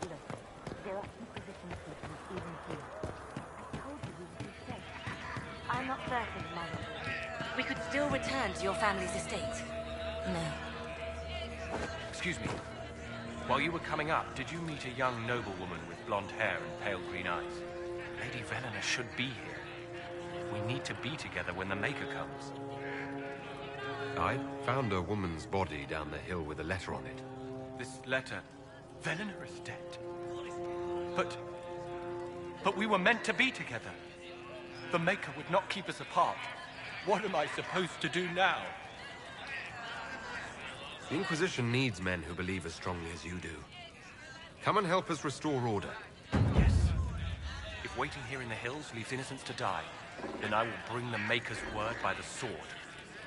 Look, there are Inquisition systems even here. I told you we would be safe. I'm not certain, Mother. We could still return to your family's estate. No. Excuse me. While you were coming up, did you meet a young noblewoman with blonde hair and pale green eyes? Lady Venona should be here. We need to be together when the Maker comes. I found a woman's body down the hill with a letter on it. This letter... Venona is dead. But we were meant to be together. The Maker would not keep us apart. What am I supposed to do now? The Inquisition needs men who believe as strongly as you do. Come and help us restore order. Yes. If waiting here in the hills leaves innocents to die, then I will bring the Maker's word by the sword.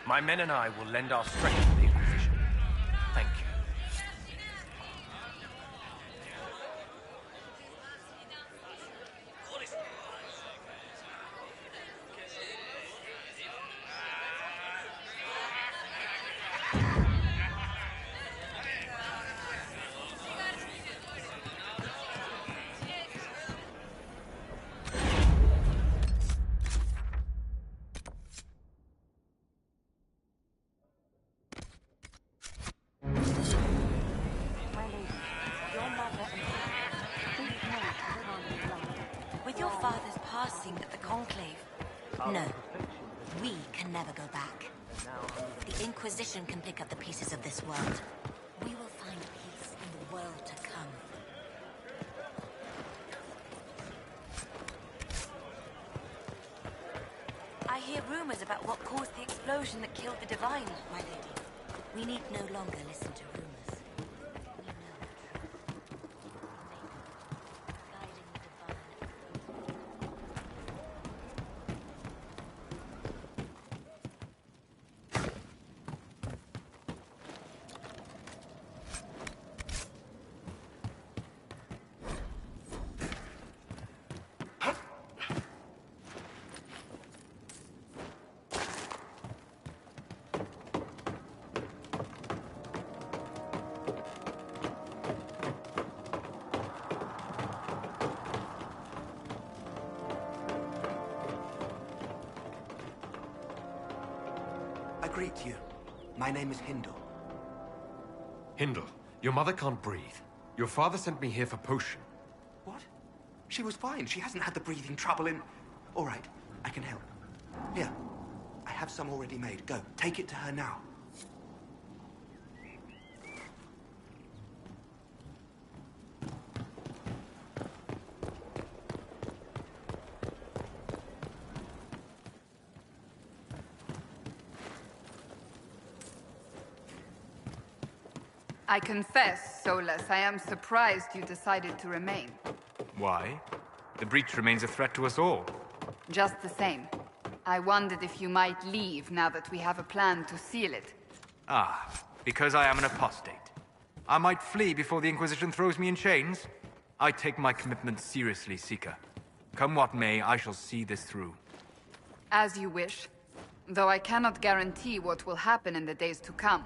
My men and I will lend our strength to the Inquisition. Thank you. With your father's passing at the Conclave, no. We can never go back. The Inquisition can pick up the pieces of this world. We will find peace in the world to come. I hear rumors about what caused the explosion that killed the Divine, my lady. We need no longer listen to rumors. I greet you. My name is Hindle. Hindle, your mother can't breathe. Your father sent me here for potion. What? She was fine. She hasn't had the breathing trouble in... All right, I can help. Here, I have some already made. Go, take it to her now. I confess, Solus, I am surprised you decided to remain. Why? The breach remains a threat to us all. Just the same. I wondered if you might leave now that we have a plan to seal it. Ah, because I am an apostate. I might flee before the Inquisition throws me in chains. I take my commitment seriously, Seeker. Come what may, I shall see this through. As you wish. Though I cannot guarantee what will happen in the days to come.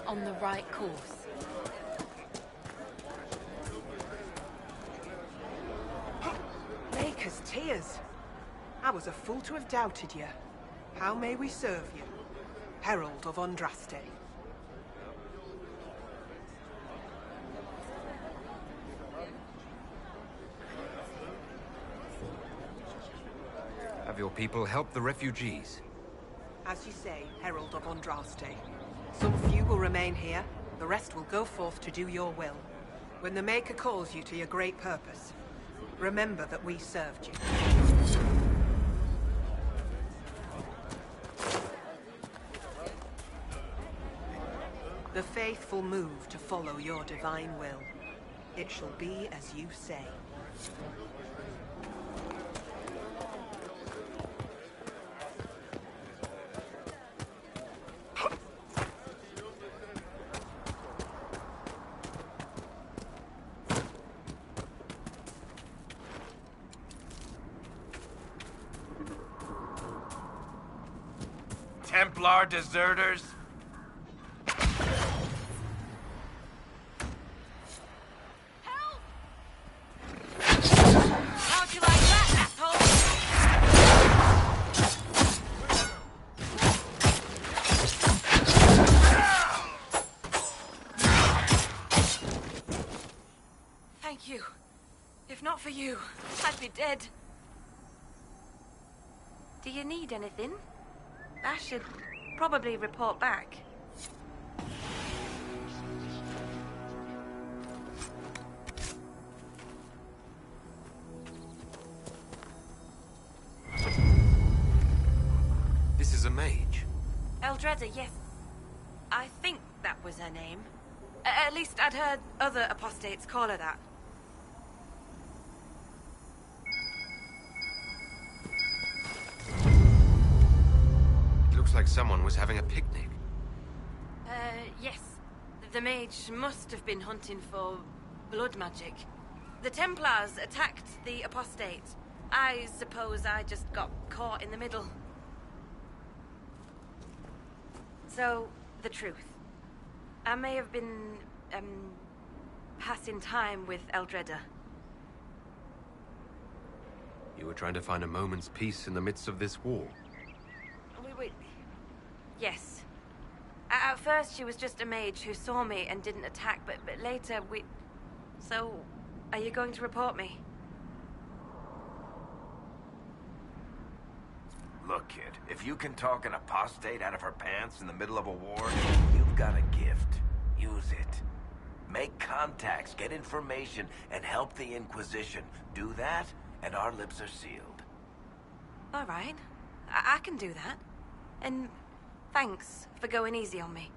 On the right course. Maker's tears. I was a fool to have doubted you. How may we serve you? Herald of Andraste. Have your people help the refugees? As you say, Herald of Andraste. Some few will remain here, the rest will go forth to do your will. When the Maker calls you to your great purpose, remember that we served you. The faithful move to follow your divine will. It shall be as you say. Templar deserters? How'd you like that, asshole? Thank you. If not for you, I'd be dead. Do you need anything? I should probably report back. Eldreda, yes. I think that was her name. At least I'd heard other apostates call her that. It looks like someone was having a picnic. Yes. The mage must have been hunting for blood magic. The Templars attacked the apostate. I suppose I just got caught in the middle. So, the truth. I may have been, passing time with Eldreda. You were trying to find a moment's peace in the midst of this war. Yes. At first, she was just a mage who saw me and didn't attack, but later we... So, are you going to report me? Look, kid, if you can talk an apostate out of her pants in the middle of a war, you've got a gift. Use it. Make contacts, get information, and help the Inquisition. Do that, and our lips are sealed. All right. I can do that. And thanks for going easy on me.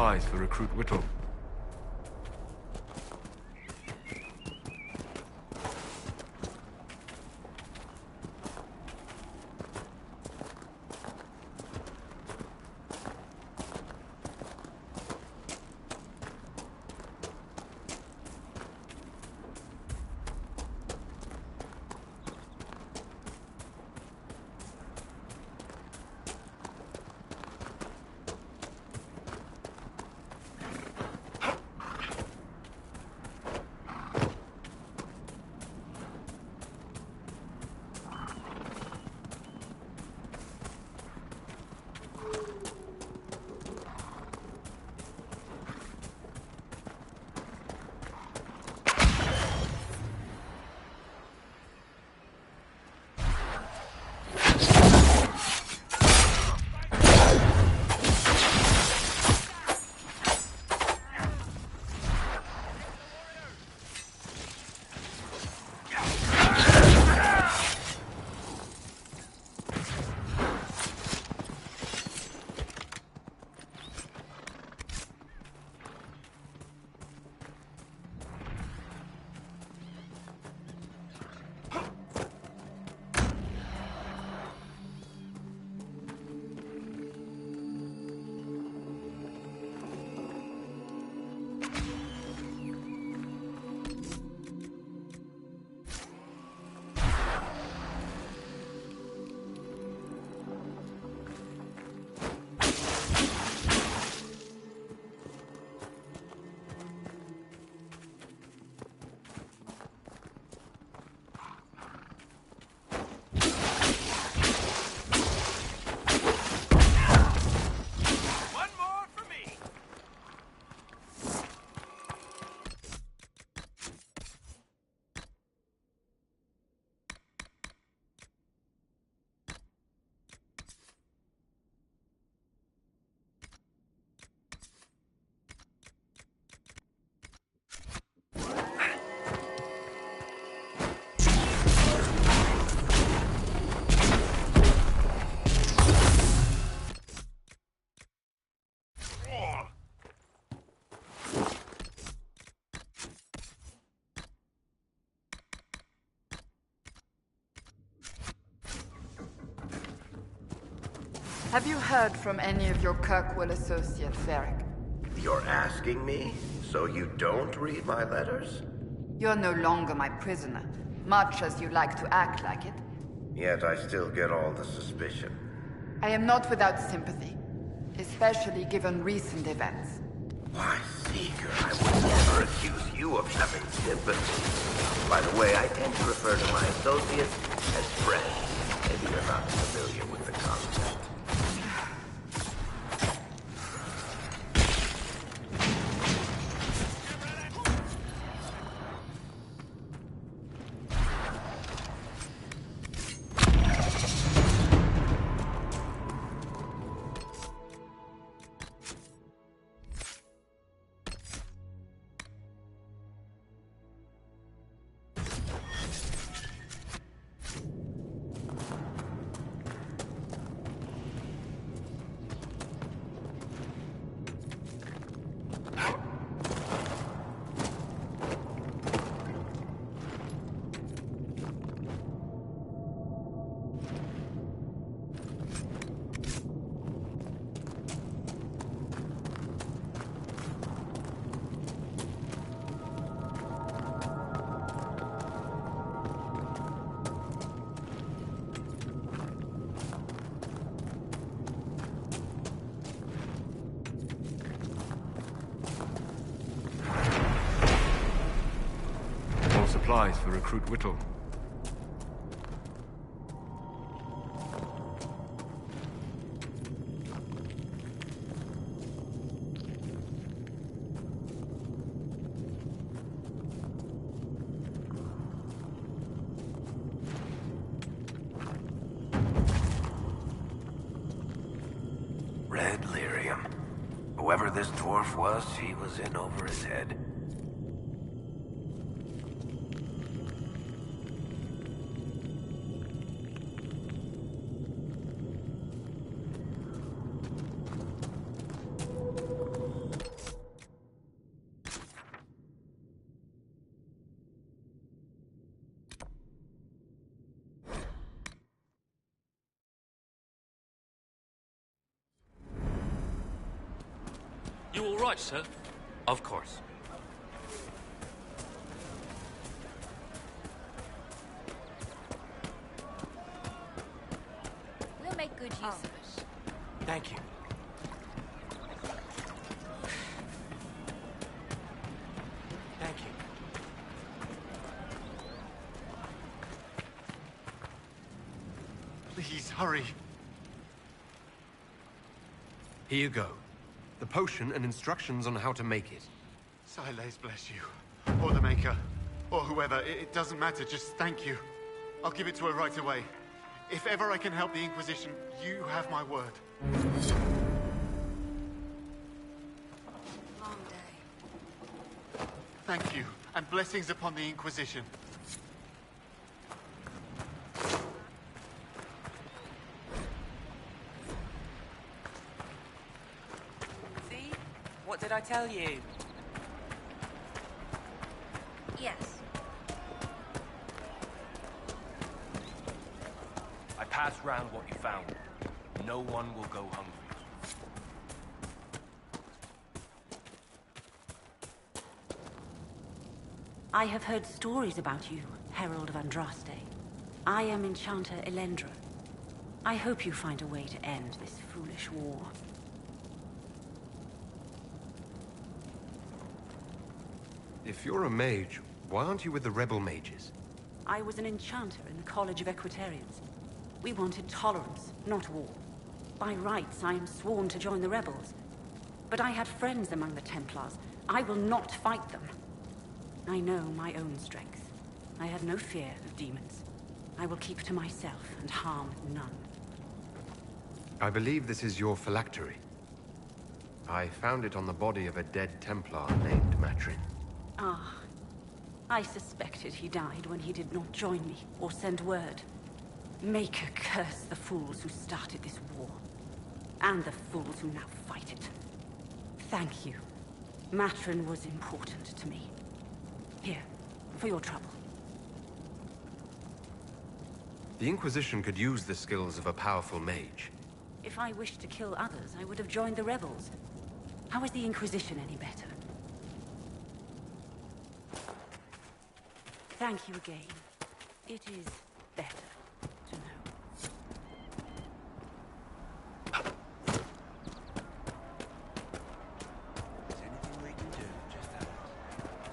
supplies for Recruit Whittle. Have you heard from any of your Kirkwall associates, Varric? You're asking me? So you don't read my letters? You're no longer my prisoner, much as you like to act like it. Yet I still get all the suspicion. I am not without sympathy, especially given recent events. Why, Seeker, I would never accuse you of having sympathy. By the way, I tend to refer to my associates as friends. Maybe you're not familiar with the concept. Supplies for Recruit Whittle. Red lyrium. Whoever this dwarf was, he was in over his head. right, sir. Of course. We'll make good use of it. Thank you. Thank you. Please, hurry. Here you go. The potion and instructions on how to make it. Silas bless you. Or the Maker. Or whoever. It doesn't matter. Just thank you. I'll give it to her right away. If ever I can help the Inquisition, you have my word. Long day. Thank you. And blessings upon the Inquisition. See? What did I tell you? Yes. I passed round what you found. No one will go hungry. I have heard stories about you, Herald of Andraste. I am Enchanter Elendra. I hope you find a way to end this foolish war. If you're a mage, why aren't you with the rebel mages? I was an enchanter in the College of Equitarians. We wanted tolerance, not war. By rights, I am sworn to join the rebels. But I had friends among the Templars. I will not fight them. I know my own strength. I have no fear of demons. I will keep to myself and harm none. I believe this is your phylactery. I found it on the body of a dead Templar named Matrin. Ah. I suspected he died when he did not join me or send word. Maker curse the fools who started this war. And the fools who now fight it. Thank you. Matrin was important to me. Here, for your trouble. The Inquisition could use the skills of a powerful mage. If I wished to kill others, I would have joined the rebels. How is the Inquisition any better? Thank you again. It is better to know.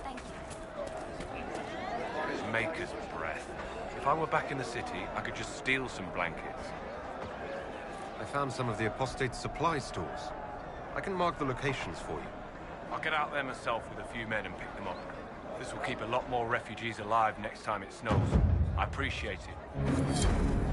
Thank you. What is Maker's breath? If I were back in the city, I could just steal some blankets. I found some of the Apostate's supply stores. I can mark the locations for you. I'll get out there myself with a few men and pick them up. This will keep a lot more refugees alive next time it snows. I appreciate it.